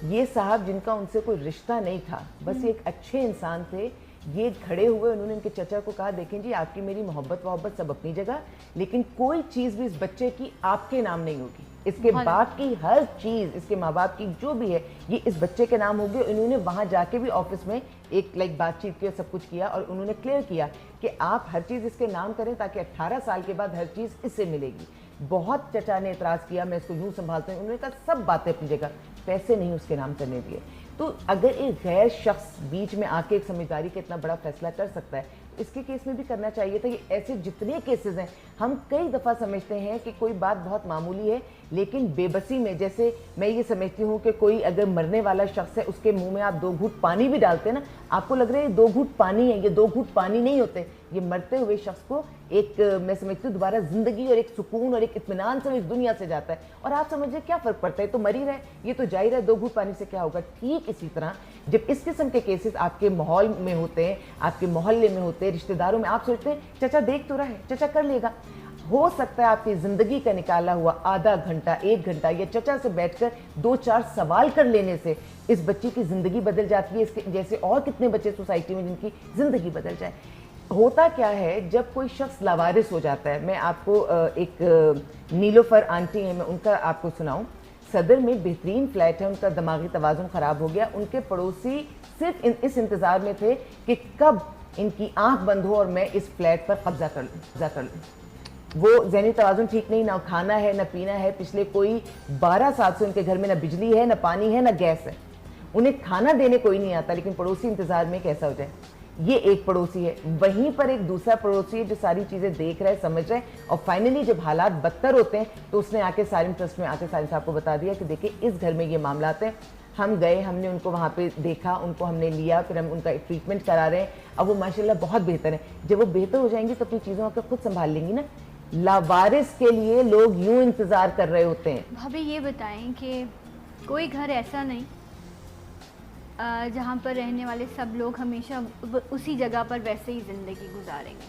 یہ صاحب جن کا ان سے کوئی رشتہ نہیں تھا, بس ایک اچھے انسان تھے, یہ کھڑے ہوئے, انہوں نے ان کے چچا کو کہا دیکھیں جی آپ کی میری محبت سب اپنی جگہ, لیکن کوئی چیز بھی اس بچے کی آپ کے نام نہیں ہوگی, اس کے باپ کی ہر چیز, اس کے ماں باپ کی جو بھی ہے یہ اس بچے کے نام ہوگی. انہوں نے وہاں جا کے بھی آفس میں ایک بات چیت کی, سب کچھ کیا, اور انہوں نے کلیئر کیا کہ آپ ہر چیز اس کے نام کریں تاکہ 18 سال کے بعد ہر چیز اس سے ملے گی. بہت چچا نے اعتراض کیا میں اس کو یوں سنبھالتا ہوں, انہوں نے کہا سب باتیں اپنی جگہ, پیسے نہیں اس کے نام کرنے دیے. تو اگر ایک غیر شخص بیچ میں آ کے ایک سمجھداری کا اتنا بڑا فیصلہ کر سکتا ہے, اس کے کیس میں بھی کرنا چاہیے تھا. یہ ایسے جتنے کیسز ہیں, ہم کئی دفعہ سمجھتے ہیں کہ کوئی بات بہت معمولی ہے, لیکن بے بسی میں, جیسے میں یہ سمجھتی ہوں کہ کوئی اگر مرنے والا شخص ہے, اس کے منہ میں آپ 2 گھونٹ پانی بھی ڈالتے ہیں نا, آپ کو لگ رہا ہے یہ 2 گھونٹ پانی ہے, یہ 2 گھونٹ پانی نہیں ہوتے. یہ مرتے ہوئے شخص کو ایک, میں سمجھتی ہوں دوبارہ زندگی اور ایک سکون اور ایک اطمینان سے اس دنیا سے جاتا ہے. اور آپ سمجھیں کیا فرق پڑتا ہے, تو مر ہی رہے, یہ تو جا ہی رہا ہے, 2 گھونٹ پانی سے کیا ہوگا. ٹھیک اسی طرح جب اس قسم کے کیسز آپ کے ماحول میں ہوتے ہیں, آپ کے محلے میں ہوتے ہیں, رشتہ داروں میں, آپ سوچتے ہیں چچا دیکھ تو رہا ہے, چچا کر لے گا. ہو سکتا ہے آپ کی زندگی کا نکالا ہوا آدھا گھنٹہ 1 گھنٹہ یا چچا سے بیٹھ کر 2-4 سوال کر لینے سے اس بچی کی زندگی بدل جاتی ہے, اس کے جیسے اور کتنے بچے سوسائٹی میں جن کی زندگی بدل جائے. ہوتا کیا ہے جب کوئی شخص لاوارث ہو جاتا ہے, میں آپ کو ایک نیلوفر آنٹی ہیں, میں ان کا آپ کو سناؤں. صدر میں بہترین فلیٹ ہے, ان کا دماغی توازن خراب ہو گیا. ان کے پڑوسی صرف اس انتظار میں تھے کہ کب ان کی آنکھ بند ہو اور میں اس فلیٹ پر قبضہ کر لوں. وہ ذہنی توازن ٹھیک نہیں, نہ کھانا ہے نہ پینا ہے, پچھلے کوئی 12 سال سے ان کے گھر میں نہ بجلی ہے نہ پانی ہے نہ گیس ہے. انہیں کھانا دینے کوئی نہیں آتا, لیکن پڑوسی انتظار میں کیسا ہو جائے. یہ ایک پڑوسی ہے, وہیں پر ایک دوسرا پڑوسی ہے جو ساری چیزیں دیکھ رہا ہے, سمجھ رہا ہے, اور فائنلی جب حالات بدتر ہوتے ہیں تو اس نے آ کے سالم ٹرسٹ میں آ کے سالم صاحب کو بتا دیا کہ دیکھیں اس گھر میں یہ معاملات ہیں. ہم گئے, ہم نے ان کو وہاں پہ دیکھا, ان کو ہم نے لیا, پھر ہم ان کا ٹریٹمنٹ کرا رہے ہیں. اب وہ ماشاءاللہ بہت بہتر ہیں. جب وہ بہتر ہو جائیں گی تو اپنی چیزوں کو خود سنبھال لیں گی نا. لاوارث کے لیے لوگ یوں انتظار کر رہے ہوتے ہیں. بھابھی یہ بتائیں کہ کوئی گھر ایسا نہیں جہاں پر رہنے والے سب لوگ ہمیشہ اسی جگہ پر ویسے ہی زندگی گزاریں گے.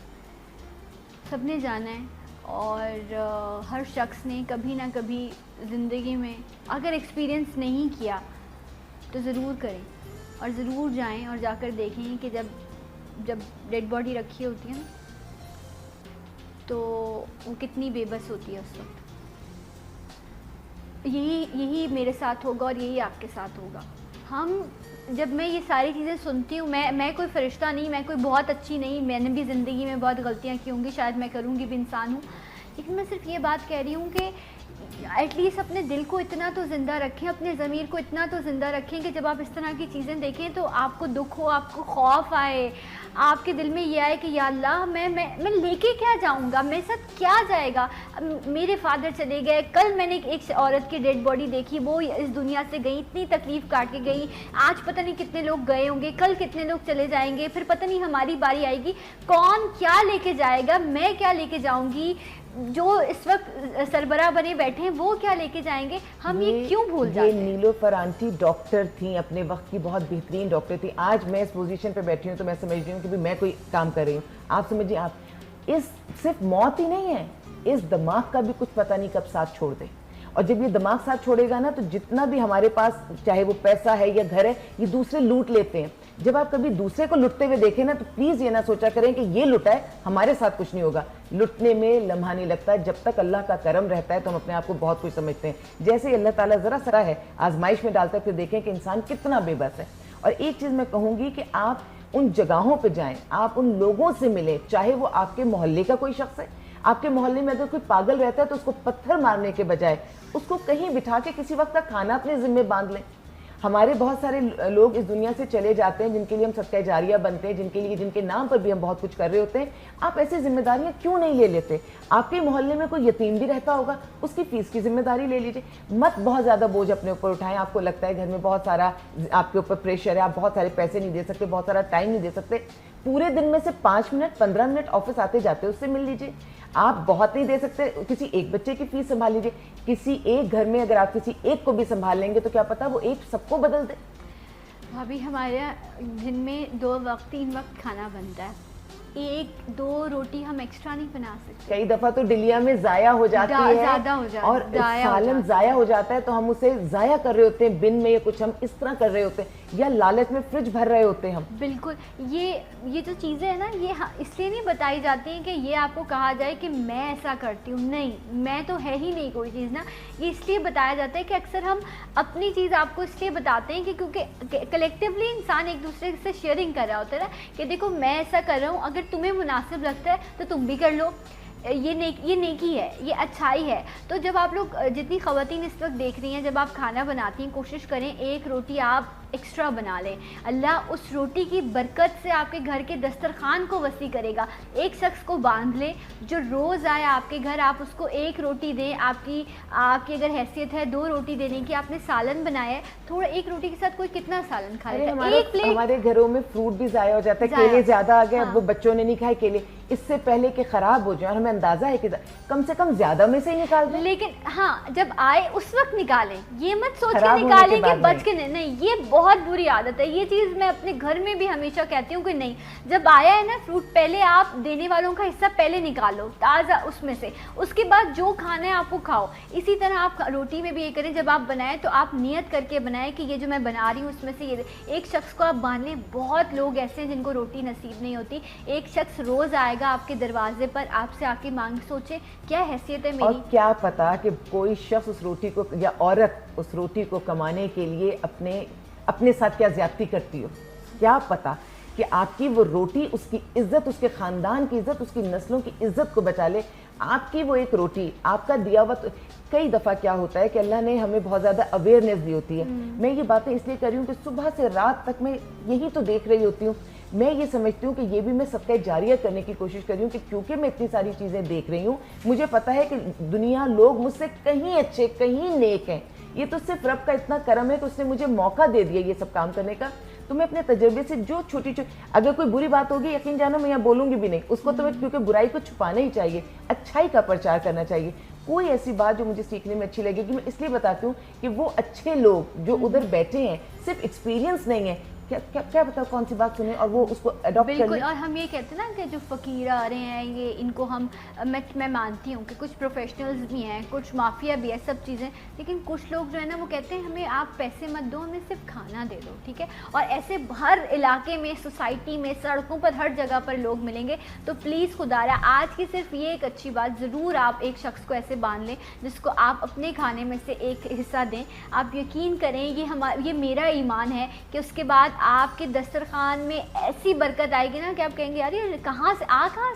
سب نے جانا ہے, اور ہر شخص نے کبھی نہ کبھی زندگی میں اگر ایکسپیرینس نہیں کیا تو ضرور کریں, اور ضرور جائیں اور جا کر دیکھیں کہ جب ڈیڈ باڈی رکھی ہوتی ہے نا تو وہ کتنی بے بس ہوتی ہے اس وقت. یہی میرے ساتھ ہوگا اور یہی آپ کے ساتھ ہوگا. ہم جب میں یہ ساری چیزیں سنتی ہوں, میں کوئی فرشتہ نہیں, میں کوئی بہت اچھی نہیں, میں نے بھی زندگی میں بہت غلطیاں کی ہوں گی, شاید میں کروں گی بھی, انسان ہوں, لیکن میں صرف یہ بات کہہ رہی ہوں کہ ایٹ لیسٹ اپنے دل کو اتنا تو زندہ رکھیں, اپنے ضمیر کو اتنا تو زندہ رکھیں کہ جب آپ اس طرح کی چیزیں دیکھیں تو آپ کو دکھ ہو, آپ کو خوف آئے, آپ کے دل میں یہ آئے کہ یا اللہ میں لے کے کیا جاؤں گا, میرے ساتھ کیا جائے گا. میرے فادر چلے گئے, کل میں نے ایک عورت کی ڈیڈ باڈی دیکھی, وہ اس دنیا سے گئی, اتنی تکلیف کاٹ کے گئی, آج پتہ نہیں کتنے لوگ گئے ہوں گے, کل کتنے لوگ چلے جائیں گے, پھر پتہ نہیں ہماری باری آئے گی, کون کیا لے کے جائے گا, میں کیا لے کے جاؤں گی, جو اس وقت سربراہ بنے بیٹھے ہیں وہ کیا لے کے جائیں گے. ہم یہ کیوں بھول جاتے ہیں. یہ نیلوفر آنٹی ڈاکٹر تھیں, اپنے وقت کی بہت بہترین ڈاکٹر تھی. آج میں اس پوزیشن پہ بیٹھی ہوں تو میں سمجھ رہی ہوں کہ میں کوئی کام کر رہی ہوں. آپ سمجھیے, آپ اس صرف موت ہی نہیں ہے, اس دماغ کا بھی کچھ پتہ نہیں کب ساتھ چھوڑ دے. اور جب یہ دماغ ساتھ چھوڑے گا نا تو جتنا بھی ہمارے پاس چاہے وہ پیسہ ہے یا گھر ہے, یہ دوسرے لوٹ لیتے ہیں. جب آپ کبھی دوسرے کو لٹتے ہوئے دیکھیں نا تو پلیز یہ نہ سوچا کریں کہ یہ لٹا ہے, ہمارے ساتھ کچھ نہیں ہوگا. لٹنے میں لمحہ نہیں لگتا. جب تک اللہ کا کرم رہتا ہے تو ہم اپنے آپ کو بہت کچھ سمجھتے ہیں. جیسے اللہ تعالیٰ ذرا سرا ہے آزمائش میں ڈالتا ہے, پھر دیکھیں کہ انسان کتنا بے بس ہے. اور ایک چیز میں کہوں گی کہ آپ ان جگہوں پہ جائیں, آپ ان لوگوں سے ملیں, چاہے وہ آپ کے محلے کا کوئی شخص ہے. آپ کے محلے میں اگر کوئی پاگل رہتا ہے تو اس کو پتھر مارنے کے بجائے اس کو کہیں بٹھا کے کسی وقت کا کھانا اپنے ذمے باندھ لیں. ہمارے بہت سارے لوگ اس دنیا سے چلے جاتے ہیں جن کے لیے ہم صدقہ جاریہ بنتے ہیں, جن کے نام پر بھی ہم بہت کچھ کر رہے ہوتے ہیں. آپ ایسی ذمہ داریاں کیوں نہیں لے لیتے؟ آپ کے محلے میں کوئی یتیم بھی رہتا ہوگا, اس کی فیس کی ذمہ داری لے لیجیے. مت بہت زیادہ بوجھ اپنے اوپر اٹھائیں. آپ کو لگتا ہے گھر میں بہت سارا آپ کے اوپر پریشر ہے, آپ بہت سارے پیسے نہیں دے سکتے, بہت سارا ٹائم نہیں دے سکتے. پورے دن میں سے 5 منٹ 15 منٹ آفس آتے جاتے اس سے مل لیجیے. آپ بہت نہیں دے سکتے, کسی ایک بچے کی فیس سنبھال لیجیے. کسی ایک گھر میں اگر آپ کسی ایک کو بھی سنبھال لیں گے تو کیا پتا وہ ایک سب کو بدل دے. بھابھی ہمارے دن میں 2 وقت 3 وقت کھانا بنتا ہے, 1-2 روٹی ہم ایکسٹرا نہیں بنا سکتے. کئی دفعہ تو ڈلیا میں ضائع ہو جاتی ہے زیادہ ہو جاتا ہے, اور سالن ضائع ہو جاتا ہے تو ہم اسے ضائع کر رہے ہوتے ہیں بن میں, یا کچھ ہم اس طرح کر رہے ہوتے ہیں, یا لالچ میں فریج بھر رہے ہوتے ہیں ہم. بالکل. یہ جو چیزیں ہیں نا, یہ اس لیے نہیں بتائی جاتی ہیں کہ یہ آپ کو کہا جائے کہ میں ایسا کرتی ہوں. نہیں, میں تو ہے ہی نہیں کوئی چیز نا. یہ اس لیے بتایا جاتا ہے کہ اکثر ہم اپنی چیز آپ کو اس لیے بتاتے ہیں کہ کیونکہ کلیکٹیولی انسان ایک دوسرے سے شیئرنگ کر رہا ہوتا ہے نا, کہ دیکھو میں ایسا کر رہا ہوں, اگر تمہیں مناسب لگتا ہے تو تم بھی کر لو. یہ نیکی ہے, یہ اچھائی ہے. تو جب آپ لوگ جتنی خواتین اس وقت دیکھ رہی ہیں, جب آپ کھانا بناتی ہیں, کوشش کریں 1 روٹی آپ ایکسٹرا بنا لیں. اللہ اس روٹی کی برکت سے آپ کے گھر کے دسترخوان کو وسیع کرے گا. ایک شخص کو باندھ لیں جو روز آئے آپ کے گھر, آپ اس کو 1 روٹی دیں. آپ کی اگر حیثیت ہے 2 روٹی دینے کی, آپ نے سالن بنایا ہے, تھوڑا 1 روٹی کے ساتھ کوئی کتنا سالن کھا لیتا ہے. 1 پلیٹ. ہمارے گھروں میں فروٹ بھی ضائع ہو جاتا ہے, کیلے زیادہ آ گئے, اب وہ بچوں نے نہیں کھائے کیلے, اس سے پہلے کہ خراب ہو جائیں, اور ہمیں اندازہ ہے کہ کم سے کم زیادہ میں سے ہی نکال دیں. لیکن ہاں, جب آئے اس وقت نکالیں, یہ مت سوچ کے نکالیں کہ بچ کے نہیں. یہ بہت بری عادت ہے. یہ چیز میں اپنے گھر میں بھی ہمیشہ کہتی ہوں کہ نہیں, جب آیا ہے نا فروٹ, پہلے آپ دینے والوں کا حصہ پہلے نکالو تازہ اس میں سے, اس کے بعد جو کھانا ہے آپ کو کھاؤ. اسی طرح آپ روٹی میں بھی یہ کریں, جب آپ بنائیں تو آپ نیت کر کے بنائیں کہ یہ جو میں بنا رہی ہوں اس میں سے یہ ایک شخص کو آپ باندھ لیں. بہت لوگ ایسے ہیں جن کو روٹی نصیب نہیں ہوتی. ایک شخص روز آئے گا آپ کے دروازے پر, آپ سے آ کے مانگ, سوچیں کیا حیثیت ہے میری. اور کیا پتا کہ کوئی شخص اس روٹی کو, یا عورت اس روٹی کو کمانے کے لیے اپنے ساتھ کیا زیادتی کرتی ہو. کیا پتا کہ آپ کی وہ روٹی اس کی عزت, اس کے خاندان کی عزت, اس کی نسلوں کی عزت کو بچا لے. آپ کی وہ ایک روٹی, آپ کا دیا ہوا. کئی دفعہ کیا ہوتا ہے کہ اللہ نے ہمیں بہت زیادہ اویئرنیس دی ہوتی ہے. میں یہ باتیں اس لیے کر رہی ہوں کہ صبح سے رات تک میں یہی تو دیکھ رہی ہوتی ہوں. میں یہ سمجھتی ہوں کہ یہ بھی میں صدقہ جاریہ کرنے کی کوشش کر رہی ہوں, کہ کیونکہ میں اتنی ساری چیزیں دیکھ رہی ہوں, مجھے پتا ہے کہ دنیا, لوگ مجھ سے کہیں اچھے, کہیں نیک ہیں. یہ تو صرف رب کا اتنا کرم ہے کہ اس نے مجھے موقع دے دیا یہ سب کام کرنے کا. تو میں اپنے تجربے سے جو چھوٹی اگر کوئی بری بات ہوگی, یقین جانو میں یہاں بولوں گی بھی نہیں اس کو, تو کیونکہ برائی کو چھپانا ہی چاہیے, اچھائی کا پرچار کرنا چاہیے. کوئی ایسی بات جو مجھے سیکھنے میں اچھی لگے گی, میں اس لیے بتاتی ہوں کہ وہ اچھے لوگ جو ادھر بیٹھے ہیں, صرف ایکسپیرینس نہیں ہے, کیا پتا کون سی بات سنیں اور وہ اس کو اڈاپٹ کر لیں. بالکل. اور ہم یہ کہتے ہیں نا کہ جو فقیر آ رہے ہیں, یہ ان کو ہم, میں مانتی ہوں کہ کچھ پروفیشنلز بھی ہیں, کچھ مافیا بھی ہے, سب چیزیں, لیکن کچھ لوگ جو ہے نا وہ کہتے ہیں ہمیں آپ پیسے مت دو, ہمیں صرف کھانا دے دو, ٹھیک ہے. اور ایسے ہر علاقے میں, سوسائٹی میں, سڑکوں پر, ہر جگہ پر لوگ ملیں گے. تو پلیز خدا را, آج کی صرف یہ ایک اچھی بات, ضرور آپ ایک شخص کو ایسے باندھ لیں جس کو آپ اپنے کھانے میں سے ایک حصہ دیں. آپ یقین کریں, یہ میرا ایمان ہے کہ اس کے بعد آپ کے دسترخوان میں ایسی برکت آئے گی نا کہ آپ کہیں گے یار یہ کہاں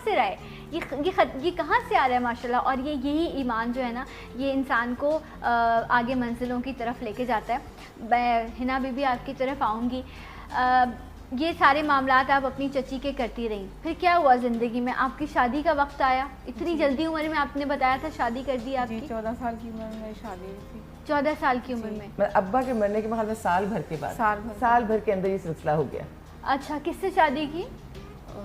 سے رہا ہے, یہ کہاں سے آ رہا ہے ماشاءاللہ. اور یہی ایمان جو ہے نا, یہ انسان کو آگے منزلوں کی طرف لے کے جاتا ہے. میں حنا بی بی آپ کی طرف آؤں گی. یہ سارے معاملات آپ اپنی چچی کے کرتی رہیں, پھر کیا ہوا زندگی میں, آپ کی شادی کا وقت آیا, اتنی جلدی عمر میں آپ نے بتایا تھا شادی کر دی آپ کی. 14 سال کی عمر میں شادی ہوئی تھی. 14 سال کی عمر میں. ابا کے مرنے کے بعد میں سال بھر کے بعد, سال بھر کے اندر یہ سلسلہ ہو گیا. اچھا, کس سے شادی کی؟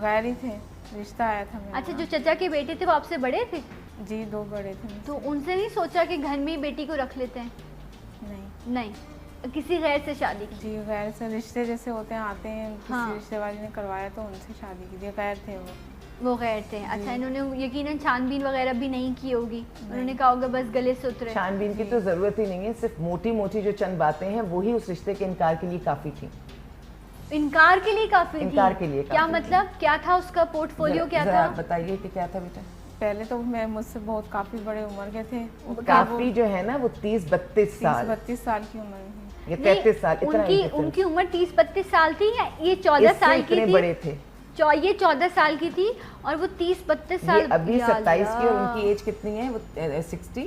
غیر ہی تھے, رشتہ آیا تھا میرا. اچھا, جو چچا کے بیٹے تھے وہ آپ سے بڑے تھے؟ جی 2 بڑے تھے. تو ان سے نہیں سوچا کہ گھر میں بیٹی کو رکھ لیتے ہیں؟ نہیں, کسی غیر سے شادی کی؟ جی غیر سے, رشتے جیسے ہوتے ہیں آتے ہیں, کسی رشتے والی نے کروایا تو ان سے شادی کی تھی. غیر تھے وہ غیر تھے. اچھا, انہوں نے یقیناً چھان بین وغیرہ بھی نہیں کی ہوگی, انہوں نے کہا ہوگا بس گلے سے اترے. چھان بین کی تو ضرورت ہی نہیں ہے, صرف موٹی موٹی جو چند باتیں ہیں وہی اس رشتے کے انکار کے لیے کافی تھی. انکار کے لیے کافی تھی؟ انکار کے لیے کیا مطلب, کیا تھا اس کا پورٹ فولیو, کیا تھا بتائیے کہ کیا تھا بیٹا. پہلے تو مجھ سے بہت کافی بڑے عمر کے تھے. کافی جو ہے نا وہ 30-32 سال, 32 سال کی عمر میں, یہ 33 سال. ان کی عمر 30-32 سال تھی, یا یہ 14 سال کی تھی؟ بڑے تھے. یہ 14 سال کی تھی اور وہ 30-32 سال. ابھی 27 کی, اور ان کی ایج کتنی ہے, وہ 60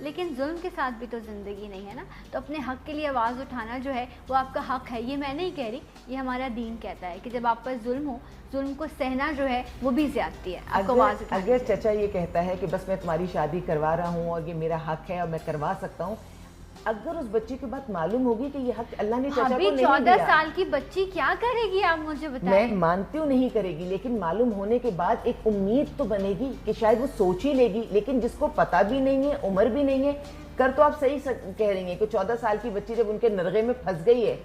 لیکن ظلم کے ساتھ بھی تو زندگی نہیں ہے نا. تو اپنے حق کے لیے آواز اٹھانا جو ہے وہ آپ کا حق ہے. یہ میں نہیں کہہ رہی, یہ ہمارا دین کہتا ہے کہ جب آپ پر ظلم ہو, ظلم کو سہنا جو ہے وہ بھی زیادتی ہے. آپ کو آواز اٹھانی اگر چچا یہ کہتا ہے کہ بس میں تمہاری شادی کروا رہا ہوں اور یہ میرا حق ہے اور میں کروا سکتا ہوں, اگر اس بچی کی بات معلوم ہوگی کہ یہ حق اللہ نے چچا کو نہیں دیا. 14 سال کی بچی کیا کرے گی آپ مجھے بتائیں. میں مانتی ہوں نہیں کرے گی, لیکن معلوم ہونے کے بعد ایک امید تو بنے گی کہ شاید وہ سوچ ہی لے گی. لیکن جس کو پتہ بھی نہیں ہے, عمر بھی نہیں ہے, کر تو آپ صحیح کہہ رہی ہیں کہ 14 سال کی بچی جب ان کے نرغے میں پھنس گئی ہے.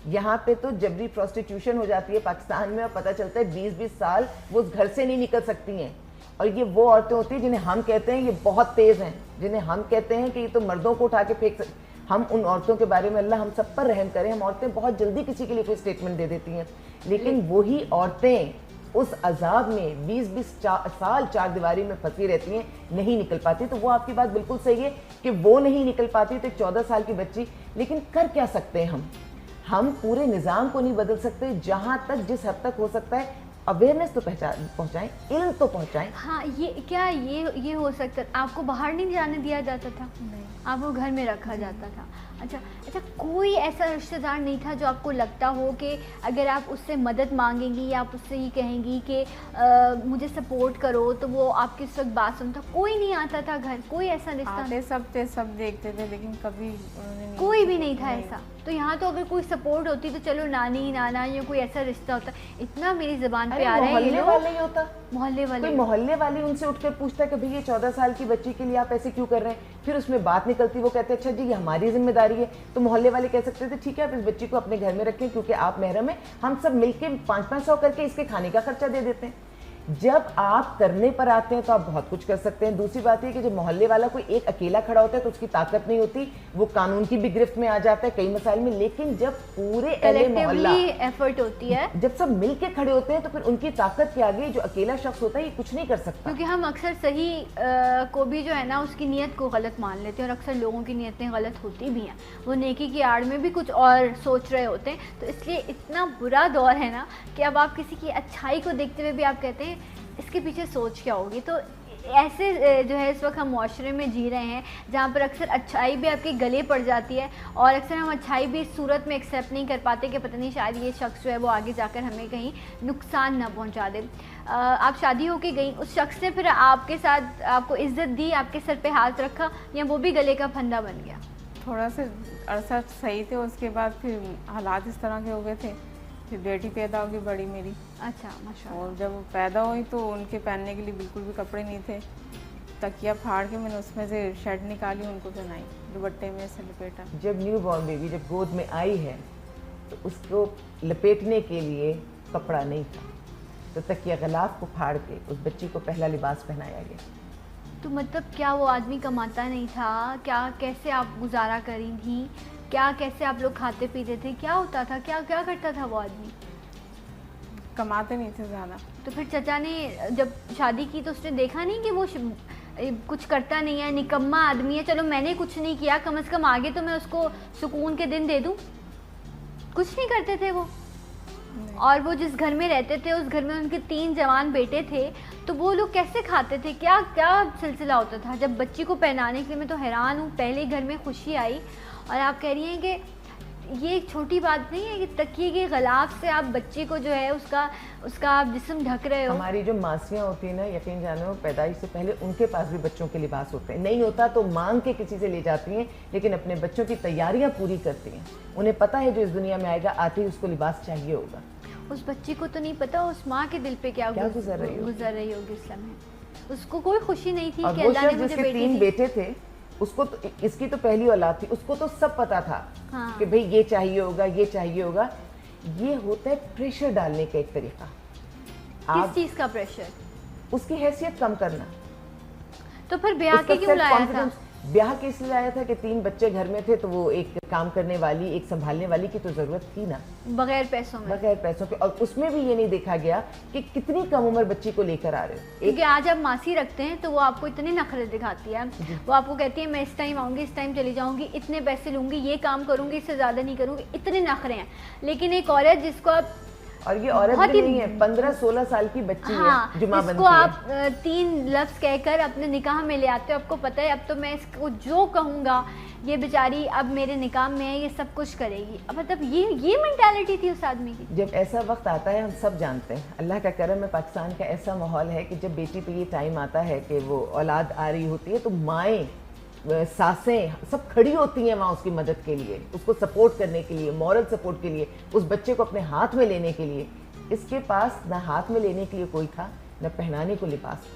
یہاں پہ تو جبری پروسٹیٹیوشن ہو جاتی ہے پاکستان میں, اور پتہ چلتا ہے 20-20 سال وہ اس گھر سے نہیں نکل سکتی ہیں. اور یہ وہ عورتیں ہوتی ہیں جنہیں ہم کہتے ہیں یہ بہت تیز ہیں, جنہیں ہم کہتے ہیں کہ یہ تو مردوں کو اٹھا کے پھینک سکتے. ہم ان عورتوں کے بارے میں اللہ ہم سب پر رحم کریں. ہم عورتیں بہت جلدی کسی کے لیے کوئی سٹیٹمنٹ دے دیتی ہیں, لیکن وہی عورتیں اس عذاب میں 20-20 سال چار دیواری میں پھنسی رہتی ہیں, نہیں نکل پاتی. تو وہ آپ کی بات بالکل صحیح ہے کہ وہ نہیں نکل پاتی تو ایک 14 سال کی بچی. لیکن کر کیا سکتے ہیں ہم پورے نظام کو نہیں بدل سکتے. جہاں تک جس حد تک ہو سکتا ہے اویئرنیس تو پہنچائیں, علم تو پہنچائیں. ہاں یہ ہو سکتا ہے. آپ کو باہر نہیں جانے دیا جاتا تھا, آپ کو گھر میں رکھا جاتا تھا. اچھا کوئی ایسا رشتہ دار نہیں تھا جو آپ کو لگتا ہو کہ اگر آپ اس سے مدد مانگیں گی یا آپ اس سے یہ کہیں گی کہ مجھے سپورٹ کرو تو وہ آپ کی اس وقت بات سنتا؟ کوئی نہیں آتا تھا گھر, کوئی ایسا رشتہ آتے سب تھے, سب دیکھتے تھے, لیکن کبھی کوئی بھی نہیں تھا ایسا. تو یہاں تو اگر کوئی سپورٹ ہوتی تو چلو نانی نانا یا کوئی ایسا رشتہ ہوتا. اتنا میری زبان پہ آ رہا ہے محلے والے ہی ہوتا, محلے والے, کوئی محلے والی ان سے اٹھ کے پوچھتا ہے کہ بھئی یہ 14 سال کی بچی کے لیے آپ ایسے کیوں کر رہے ہیں. پھر اس میں بات نکلتی, وہ کہتے ہیں اچھا جی یہ ہماری ذمہ داری ہے. تو محلے والے کہہ سکتے تھے ٹھیک ہے آپ اس بچی کو اپنے گھر میں رکھیں کیونکہ آپ محرم ہیں, ہم سب مل کے 500 کر کے اس کے کھانے کا خرچہ دے دیتے ہیں. جب آپ کرنے پر آتے ہیں تو آپ بہت کچھ کر سکتے ہیں. دوسری بات یہ کہ جب محلے والا کوئی ایک اکیلا کھڑا ہوتا ہے تو اس کی طاقت نہیں ہوتی, وہ قانون کی بھی گرفت میں آ جاتا ہے کئی مسائل میں. لیکن جب پورے اہل محلہ ایفرٹ ہوتی ہے, جب سب مل کے کھڑے ہوتے ہیں تو پھر ان کی طاقت کے آگے جو اکیلا شخص ہوتا ہے یہ کچھ نہیں کر سکتا. کیونکہ ہم اکثر صحیح کو بھی جو ہے نا اس کی نیت کو غلط مان لیتے ہیں, اور اکثر لوگوں کی نیتیں غلط ہوتی بھی ہیں, وہ نیکی کی آڑ میں بھی کچھ اور سوچ رہے ہوتے ہیں. تو اس لیے اتنا برا دور ہے نا کہ اب آپ کسی کی اچھائی کو دیکھتے ہوئے بھی آپ کہتے ہیں اس کے پیچھے سوچ کیا ہوگی. تو ایسے جو ہے اس وقت ہم معاشرے میں جی رہے ہیں جہاں پر اکثر اچھائی بھی آپ کے گلے پڑ جاتی ہے, اور اکثر ہم اچھائی بھی اس صورت میں ایکسیپٹ نہیں کر پاتے کہ پتہ نہیں شاید یہ شخص جو ہے وہ آگے جا کر ہمیں کہیں نقصان نہ پہنچا دے. آپ شادی ہو کے گئیں, اس شخص نے پھر آپ کے ساتھ آپ کو عزت دی, آپ کے سر پہ ہاتھ رکھا, یا وہ بھی گلے کا پھندا بن گیا؟ تھوڑا سا عرصہ صحیح تھے, اس کے بعد پھر حالات اس طرح کے ہو گئے تھے. پھر بیٹی پیدا ہوگی بڑی میری. اچھا ماشاء اللہ. اور جب وہ پیدا ہوئی تو ان کے پہننے کے لیے بالکل بھی کپڑے نہیں تھے. تکیہ پھاڑ کے میں نے اس میں سے شرٹ نکالی, ان کو پہنائی, دوپٹے میں سے لپیٹا. جب نیو بورن بیبی جب گود میں آئی ہے تو اس کو لپیٹنے کے لیے کپڑا نہیں تھا, تو تکیہ غلاف کو پھاڑ کے اس بچی کو پہلا لباس پہنایا گیا. تو مطلب کیا وہ آدمی کماتا نہیں تھا کیا؟ کیسے آپ گزارا کری تھیں کیا؟ کیسے آپ لوگ کھاتے پیتے تھے؟ کیا ہوتا تھا؟ کیا کرتا تھا وہ آدمی؟ کماتے نہیں تھے زیادہ. تو پھر چچا نے جب شادی کی تو اس نے دیکھا نہیں کہ وہ کچھ کرتا نہیں ہے, نکما آدمی ہے, چلو میں نے کچھ نہیں کیا, کم از کم آگے تو میں اس کو سکون کے دن دے دوں. کچھ نہیں کرتے تھے وہ. اور وہ جس گھر میں رہتے تھے اس گھر میں ان کے 3 جوان بیٹے تھے, تو وہ لوگ کیسے کھاتے تھے؟ کیا سلسلہ ہوتا تھا؟ جب بچی کو پہنانے کے لیے میں تو حیران ہوں. پہلے گھر میں خوشی آئی اور آپ کہہ رہی ہیں کہ یہ ایک چھوٹی بات نہیں ہے کہ تکیے کے غلاف سے آپ بچے کو جو ہے اس کا آپ جسم ڈھک رہے ہو. ہماری جو ماسیاں ہوتی ہیں نا, یقین جانو پیدائش سے پہلے ان کے پاس بھی بچوں کے لباس ہوتے ہیں. نہیں ہوتا تو مانگ کے کسی سے لے جاتی ہیں, لیکن اپنے بچوں کی تیاریاں پوری کرتی ہیں. انہیں پتہ ہے جو اس دنیا میں آئے گا آتے ہی اس کو لباس چاہیے ہوگا. اس بچی کو تو نہیں پتا اس ماں کے دل پہ کیا گزر رہی ہوگی اس لمحے. اس کو کوئی خوشی نہیں تھی کہ اللہ نے مجھے بیٹی دی. 3 بیٹے تھے, اس کو تو اس کی تو پہلی اولاد تھی, اس کو تو سب پتا تھا کہ بھئی یہ چاہیے ہوگا, یہ چاہیے ہوگا. یہ ہوتا ہے پریشر ڈالنے کا ایک طریقہ. کس چیز کا پریشر؟ اس کی حیثیت کم کرنا. تو پھر بیاہ کے کیوں لایا تھا؟ بیاہ کے اس لیے لایا تھا کہ 3 بچے گھر میں تھے, تو وہ ایک کام کرنے والی, ایک سنبھالنے والی کی تو ضرورت تھی نا, بغیر پیسوں کے. اور اس میں بھی یہ نہیں دیکھا گیا کہ کتنی کم عمر بچی کو لے کر آ رہے ہو. کیونکہ آج آپ ماسی رکھتے ہیں تو وہ آپ کو اتنے نخرے دکھاتی ہے. وہ آپ کو کہتی ہے میں اس ٹائم آؤں گی, اس ٹائم چلی جاؤں گی, اتنے پیسے لوں گی, یہ کام کروں گی, اس سے زیادہ نہیں کروں گی, اتنے نخرے ہیں. لیکن ایک عورت جس کو آپ اور یہ عورت بہت بھی ہی- نہیں ہے, 15-16 سال کی بچی ہاں, ہے جو ماں اس بنتی کو ہے. آپ 3 لفظ کہہ کر اپنے نکاح میں لے آتے ہو, آپ کو پتہ ہے اب تو میں اس کو جو کہوں گا یہ بیچاری اب میرے نکاح میں ہے, یہ سب کچھ کرے گی. اب مطلب یہ مینٹالٹی تھی اس آدمی کی. جب ایسا وقت آتا ہے, ہم سب جانتے ہیں, اللہ کا کرم ہے پاکستان کا ایسا ماحول ہے کہ جب بیٹی پہ یہ ٹائم آتا ہے کہ وہ اولاد آ رہی ہوتی ہے تو مائیں, ساسیں سب کھڑی ہوتی ہیں وہاں اس کی مدد کے لیے, اس کو سپورٹ کرنے کے لیے, مورل سپورٹ کے لیے, اس بچے کو اپنے ہاتھ میں لینے کے لیے. اس کے پاس نہ ہاتھ میں لینے کے لیے کوئی تھا, نہ پہنانے کو لباس.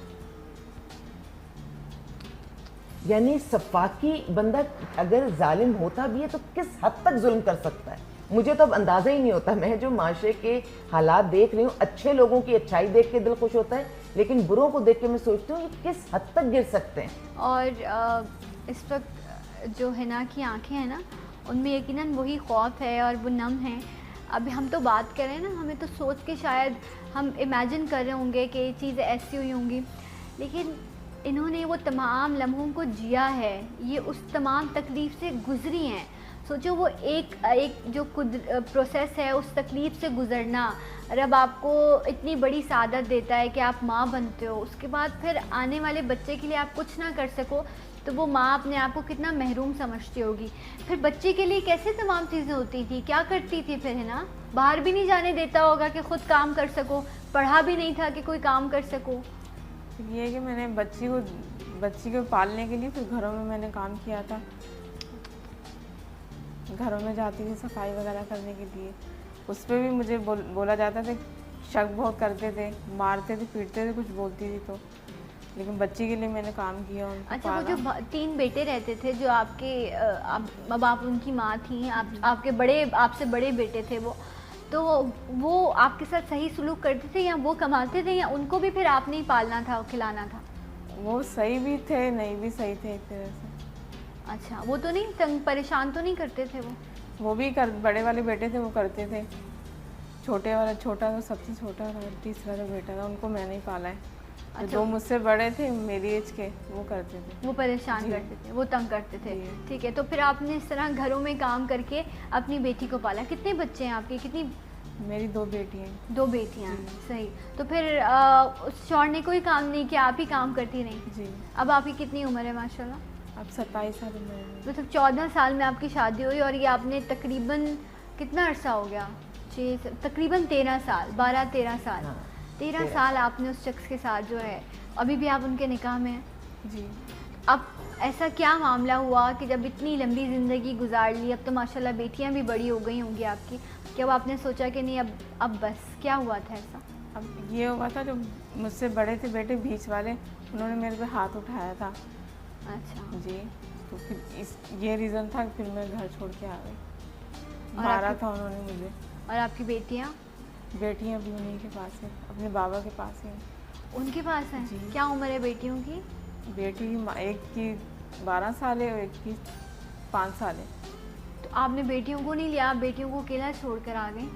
یعنی صفاقی بندہ اگر ظالم ہوتا بھی ہے تو کس حد تک ظلم کر سکتا ہے, مجھے تو اب اندازہ ہی نہیں ہوتا. میں جو معاشرے کے حالات دیکھ رہی ہوں, اچھے لوگوں کی اچھائی دیکھ کے دل خوش ہوتا ہے, لیکن بروں کو دیکھ کے میں سوچتی ہوں یہ کس حد تک گر سکتے ہیں. اور اس وقت جو حنا کی آنکھیں ہیں نا, ان میں یقیناً وہی خوف ہے اور وہ نم ہیں. ابھی ہم تو بات کر رہے ہیں نا, ہمیں تو سوچ کے شاید ہم امیجن کر رہے ہوں گے کہ یہ چیزیں ایسی ہوئی ہوں گی, لیکن انہوں نے وہ تمام لمحوں کو جیا ہے, یہ اس تمام تکلیف سے گزری ہیں. سوچو وہ ایک جو پروسیس ہے اس تکلیف سے گزرنا, رب آپ کو اتنی بڑی سعادت دیتا ہے کہ آپ ماں بنتے ہو, اس کے بعد پھر آنے والے بچے کے لیے آپ کچھ نہ کر سکو, تو وہ ماں اپنے آپ کو کتنا محروم سمجھتی ہوگی. پھر بچے کے لیے کیسے تمام چیزیں ہوتی تھی, کیا کرتی تھی پھر, ہے نا, باہر بھی نہیں جانے دیتا ہوگا کہ خود کام کر سکو, پڑھا بھی نہیں تھا کہ کوئی کام کر سکو. یہ ہے کہ میں نے بچی کو پالنے کے لیے پھر گھروں میں نے کام کیا تھا, گھروں میں جاتی تھی صفائی وغیرہ کرنے کے لیے. اس پہ بھی مجھے بولا جاتا تھا, شک بہت کرتے تھے, مارتے تھے, پیٹتے تھے, کچھ بولتی تھی تو, لیکن بچی کے لیے میں نے کام کیا. اچھا, وہ جو 3 بیٹے رہتے تھے جو آپ کے اب آپ ان کی ماں تھیں, آپ کے بڑے, آپ سے بڑے بیٹے تھے وہ, تو وہ آپ کے ساتھ صحیح سلوک کرتے تھے یا وہ کماتے تھے, یا ان کو بھی پھر آپ نے ہی پالنا تھا, کھلانا تھا؟ وہ صحیح بھی تھے, نہیں بھی صحیح تھے ایک طرح سے. اچھا, وہ تو نہیں تنگ پریشان تو نہیں کرتے تھے وہ بھی بڑے والے بیٹے تھے وہ کرتے تھے, چھوٹا تو سب سے چھوٹا تھا, تیسرا جو بیٹا تھا ان کو میں نے ہی پالا ہے. جو مجھ سے بڑے تھے میری ایج کے, وہ کرتے تھے, وہ پریشان کرتے تھے, وہ تنگ کرتے تھے. ٹھیک ہے, تو پھر آپ نے اس طرح گھروں میں کام کر کے اپنی بیٹی کو پالا. کتنے بچے ہیں آپ کے, کتنی؟ میری 2 بیٹی ہیں. 2 بیٹیاں, صحیح. تو پھر اس شوہر نے کوئی کام نہیں کیا, آپ ہی کام کرتی رہیں؟ جی. اب آپ کی کتنی عمر ہے ماشاء اللہ؟ اب 27 سال عمر ہے. مطلب 14 سال میں آپ کی شادی ہوئی, اور یہ آپ نے تقریباً کتنا عرصہ ہو گیا, تقریباً 13 سال, 12-13 سال, 13 سال آپ نے اس شخص کے ساتھ جو ہے, ابھی بھی آپ ان کے نکاح میں ہیں. جی. اب ایسا کیا معاملہ ہوا کہ جب اتنی لمبی زندگی گزار لی, اب تو ماشاءاللہ بیٹیاں بھی بڑی ہو گئی ہوں گی آپ کی, کہ اب آپ نے سوچا کہ نہیں اب بس, کیا ہوا تھا ایسا؟ اب یہ ہوا تھا, جو مجھ سے بڑے تھے بیٹے بیچ والے, انہوں نے میرے پہ ہاتھ اٹھایا تھا. اچھا جی. تو پھر یہ ریزن تھا کہ پھر میں گھر چھوڑ کے آ گئی, مارا تھا انہوں نے مجھے. اور آپ کی بیٹیاں ابھی انہیں کے پاس ہیں, اپنے بابا کے پاس ہیں. ان کے پاس ہیں؟ جی. کیا عمر ہے بیٹیوں کی؟ بیٹی ایک کی 12 سال ہے اور ایک کی 5 سال ہے. تو آپ نے بیٹیوں کو نہیں لیا, آپ بیٹیوں کو اکیلا چھوڑ کر آ گئیں؟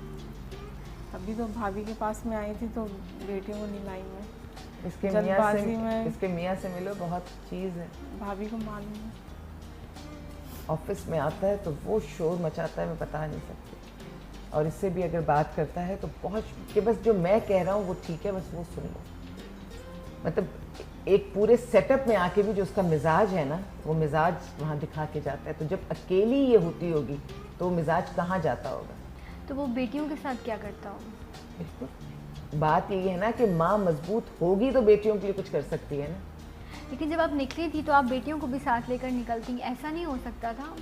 ابھی تو بھابھی کے پاس میں آئی تھی تو بیٹیوں کو نہیں لائی میں. اس کے میاں سے ملو, بہت چیز ہے. بھابھی کو معلوم ہے, آفس میں آتا ہے تو وہ شور مچاتا ہے, میں بتا نہیں سکتی. اور اس سے بھی اگر بات کرتا ہے تو بہت, کہ بس جو میں کہہ رہا ہوں وہ ٹھیک ہے, بس وہ سن لو. مطلب ایک پورے سیٹ اپ میں آ کے بھی جو اس کا مزاج ہے نا, وہ مزاج وہاں دکھا کے جاتا ہے. تو جب اکیلی یہ ہوتی ہوگی تو وہ مزاج کہاں جاتا ہوگا؟ تو وہ بیٹیوں کے ساتھ کیا کرتا ہوگا؟ بالکل, بات یہ ہے نا کہ ماں مضبوط ہوگی تو بیٹیوں کے لیے کچھ کر سکتی ہے نا. لیکن جب آپ نکلی تھی تو آپ بیٹیوں کو بھی ساتھ لے کر نکلتی, ایسا نہیں ہو سکتا تھا؟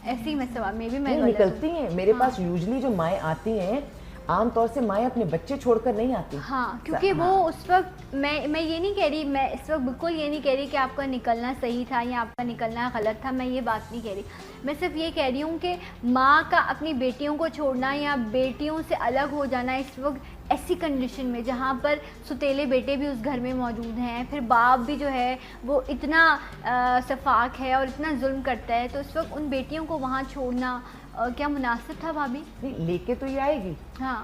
ایسے ہی میں سوال, میں بھی نکلتی ہیں. میرے پاس یوزلی جو مائیں آتی ہیں, عام طور سے مائیں اپنے بچے چھوڑ کر نہیں آتی. ہاں, کیونکہ وہ اس وقت, میں یہ نہیں کہہ رہی, میں اس وقت بالکل یہ نہیں کہہ رہی کہ آپ کا نکلنا صحیح تھا یا آپ کا نکلنا غلط تھا, میں یہ بات نہیں کہہ رہی. میں صرف یہ کہہ رہی ہوں کہ ماں کا اپنی بیٹیوں کو چھوڑنا یا بیٹیوں سے الگ ہو جانا اس وقت ایسی کنڈیشن میں جہاں پر ستیلے بیٹے بھی اس گھر میں موجود ہیں, پھر باپ بھی جو ہے وہ اتنا شفاق ہے اور اتنا ظلم کرتا ہے, تو اس وقت ان بیٹیوں کو وہاں چھوڑنا کیا مناسب تھا بھابھی؟ نہیں, لے کے تو یہ آئے گی. ہاں,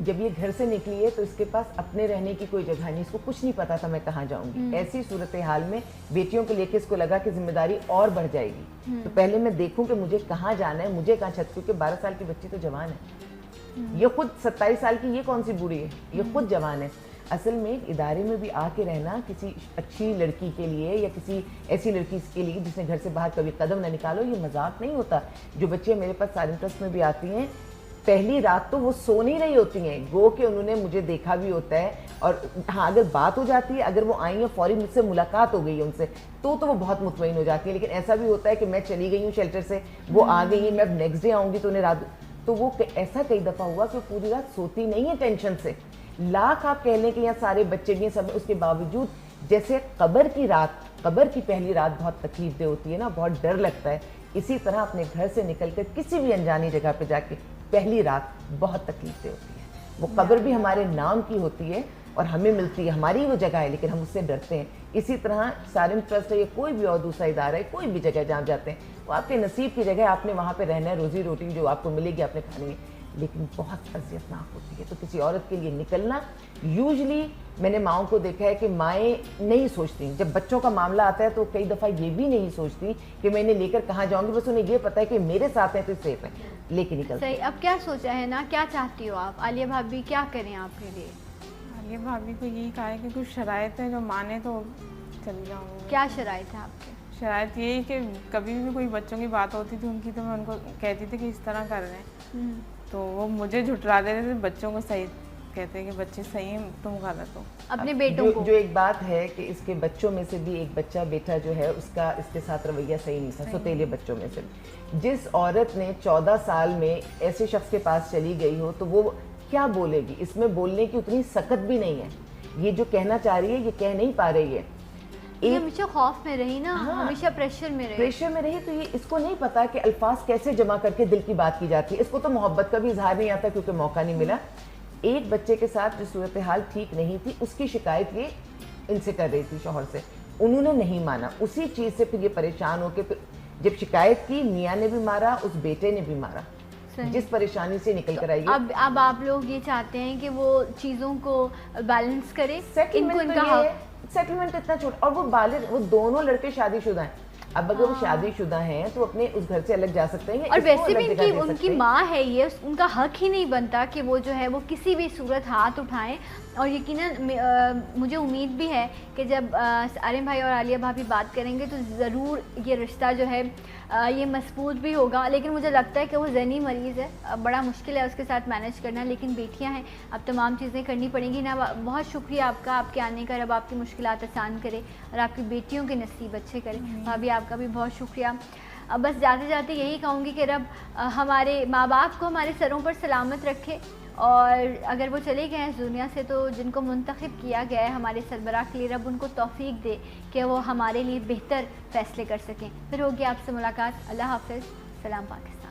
جب یہ گھر سے نکلی ہے تو اس کے پاس اپنے رہنے کی کوئی جگہ نہیں, اس کو کچھ نہیں پتا تھا میں کہاں جاؤں گی. ایسی صورتحال میں بیٹیوں کو لے کے اس کو لگا کہ ذمہ داری اور بڑھ جائے گی, تو پہلے میں دیکھوں کہ مجھے کہاں جانا ہے, مجھے کہاں چھت, کیونکہ 12 سال کی بچی تو جوان ہے. یہ خود 27 سال کی یہ کون سی بوڑھی ہے, یہ خود جوان ہے. اصل میں ادارے میں بھی آ کے رہنا کسی اچھی لڑکی کے لیے یا کسی ایسی لڑکی کے لیے جس نے گھر سے باہر کبھی قدم نہ نکالو, یہ مذاق نہیں ہوتا. جو بچے میرے پاس سارن ٹرسٹ میں بھی آتی ہیں, پہلی رات تو وہ سو نہیں رہی ہوتی ہیں, گو کہ انہوں نے مجھے دیکھا بھی ہوتا ہے, اور ہاں اگر بات ہو جاتی ہے, اگر وہ آئی ہیں فوری مجھ سے ملاقات ہو گئی ہے ان سے, تو وہ بہت مطمئن ہو جاتی ہیں. لیکن ایسا بھی ہوتا ہے کہ میں چلی گئی ہوں شیلٹر سے, وہ آ گئی ہیں, میں اب نیکسٹ ڈے آؤں گی تو انہیں رات, تو وہ ایسا کئی دفعہ ہوا کہ پوری رات سوتی نہیں ہے ٹینشن سے. لاکھ آپ کہہ لیں کہ یہاں سارے بچے بھی ہیں سب, اس کے باوجود جیسے قبر کی رات, قبر کی پہلی رات بہت تکلیف دہ ہوتی ہے نا, بہت ڈر لگتا ہے, اسی طرح اپنے گھر سے نکل کر کسی بھی انجانی جگہ پہ جا کے پہلی رات بہت تکلیف دہ ہوتی ہے. وہ قبر بھی ہمارے نام کی ہوتی ہے اور ہمیں ملتی ہے, ہماری وہ جگہ ہے, لیکن ہم اس سے ڈرتے ہیں. اسی طرح سارن ٹرسٹ ہے یا کوئی بھی اور دوسرا ادارہ ہے, کوئی بھی جگہ جہاں جاتے ہیں, وہ آپ کے نصیب کی جگہ ہے, آپ نے وہاں پہ رہنا ہے, روزی روٹی جو آپ کو ملے گی آپ نے کھانی ہے, لیکن بہت اذیتناک ہوتی ہے. تو کسی عورت کے لیے نکلنا, یوزلی میں نے ماؤں کو دیکھا ہے کہ مائیں نہیں سوچتی, جب بچوں کا معاملہ آتا ہے تو کئی دفعہ یہ بھی نہیں سوچتی کہ میں انہیں لے کر کہاں جاؤں گی, بس انہیں یہ پتا ہے کہ میرے ساتھ ہیں تو سیف ہیں, لے کے نکلتے ہیں. صحیح. اب کیا سوچا ہے نا, کیا چاہتی ہو آپ عالیہ بھابی, کیا کریں آپ کے لیے؟ عالیہ بھابی کو یہی کہا ہے کہ کچھ شرائط ہیں جو مانے تو چل جاؤں. کیا شرائط ہے آپ کے؟ شرائط یہی کہ کبھی بھی کوئی بچوں کی بات ہوتی تھی ان کی, تو میں ان کو کہتی تھی کہ اس طرح کر رہے ہیں, تو وہ مجھے جھٹلا دیتے تھے, بچوں کو صحیح کہتے ہیں کہ بچے صحیح ہیں, تم غلط ہو. اپنے بیٹوں کو جو ایک بات ہے کہ اس کے بچوں میں سے بھی ایک بچہ بیٹا جو ہے اس کا اس کے ساتھ رویہ صحیح نہیں تھا, سوتیلے بچوں میں سے. جس عورت نے 14 سال میں ایسے شخص کے پاس چلی گئی ہو تو وہ کیا بولے گی, اس میں بولنے کی اتنی سکت بھی نہیں ہے. یہ جو کہنا چاہ رہی ہے یہ کہہ نہیں پا رہی ہے. یہ ہمیشہ خوف میں رہی نا, ہمیشہ پریشر میں رہی. پریشر میں رہی تو یہ اس کو نہیں پتا کہ الفاظ کیسے جمع کر کے دل کی بات کی جاتی ہے. اس کو تو محبت کا بھی اظہار نہیں آتا کیونکہ موقع نہیں ملا. ایک بچے کے ساتھ جو صورتحال ٹھیک نہیں تھی, اس کی شکایت یہ ان سے کر رہی تھی شوہر سے, انہوں نے نہیں مانا. اسی چیز سے پھر یہ پریشان ہو کے پھر جب شکایت کی, میاں نے بھی مارا, اس بیٹے نے بھی مارا, جس پریشانی سے نکل کر آئی. اب آپ لوگ یہ چاہتے ہیں کہ وہ چیزوں کو بیلنس کرے, ان کو ان کا سیٹلمنٹ اتنا چھوٹا, اور وہ بالغ, وہ دونوں لڑکے شادی شدہ ہیں. اب اگر وہ شادی شدہ ہیں تو اپنے اس گھر سے الگ جا سکتے ہیں, اور ویسے بھی ان کی ماں ہے یہ, ان کا حق ہی نہیں بنتا کہ وہ جو ہے وہ کسی بھی صورت ہاتھ اٹھائیں. اور یقیناً مجھے امید بھی ہے کہ جب آرین بھائی اور عالیہ بھابی بات کریں گے تو ضرور یہ رشتہ جو ہے یہ مضبوط بھی ہوگا. لیکن مجھے لگتا ہے کہ وہ ذہنی مریض ہے, بڑا مشکل ہے اس کے ساتھ مینیج کرنا, لیکن بیٹیاں ہیں, اب تمام چیزیں کرنی پڑیں گی نا. بہت شکریہ آپ کا, آپ کے آنے کا, رب آپ کی مشکلات آسان کرے اور آپ کی بیٹیوں کے نصیب اچھے کرے. بھابی آپ کا بھی بہت شکریہ. بس جاتے جاتے یہی کہوں گی کہ رب ہمارے ماں باپ کو ہمارے سروں پر سلامت رکھے, اور اگر وہ چلے گئے ہیں اس دنیا سے تو جن کو منتخب کیا گیا ہے ہمارے سربراہ کے لیے, رب ان کو توفیق دے کہ وہ ہمارے لیے بہتر فیصلے کر سکیں. پھر ہوگی آپ سے ملاقات. اللہ حافظ. سلام پاکستان.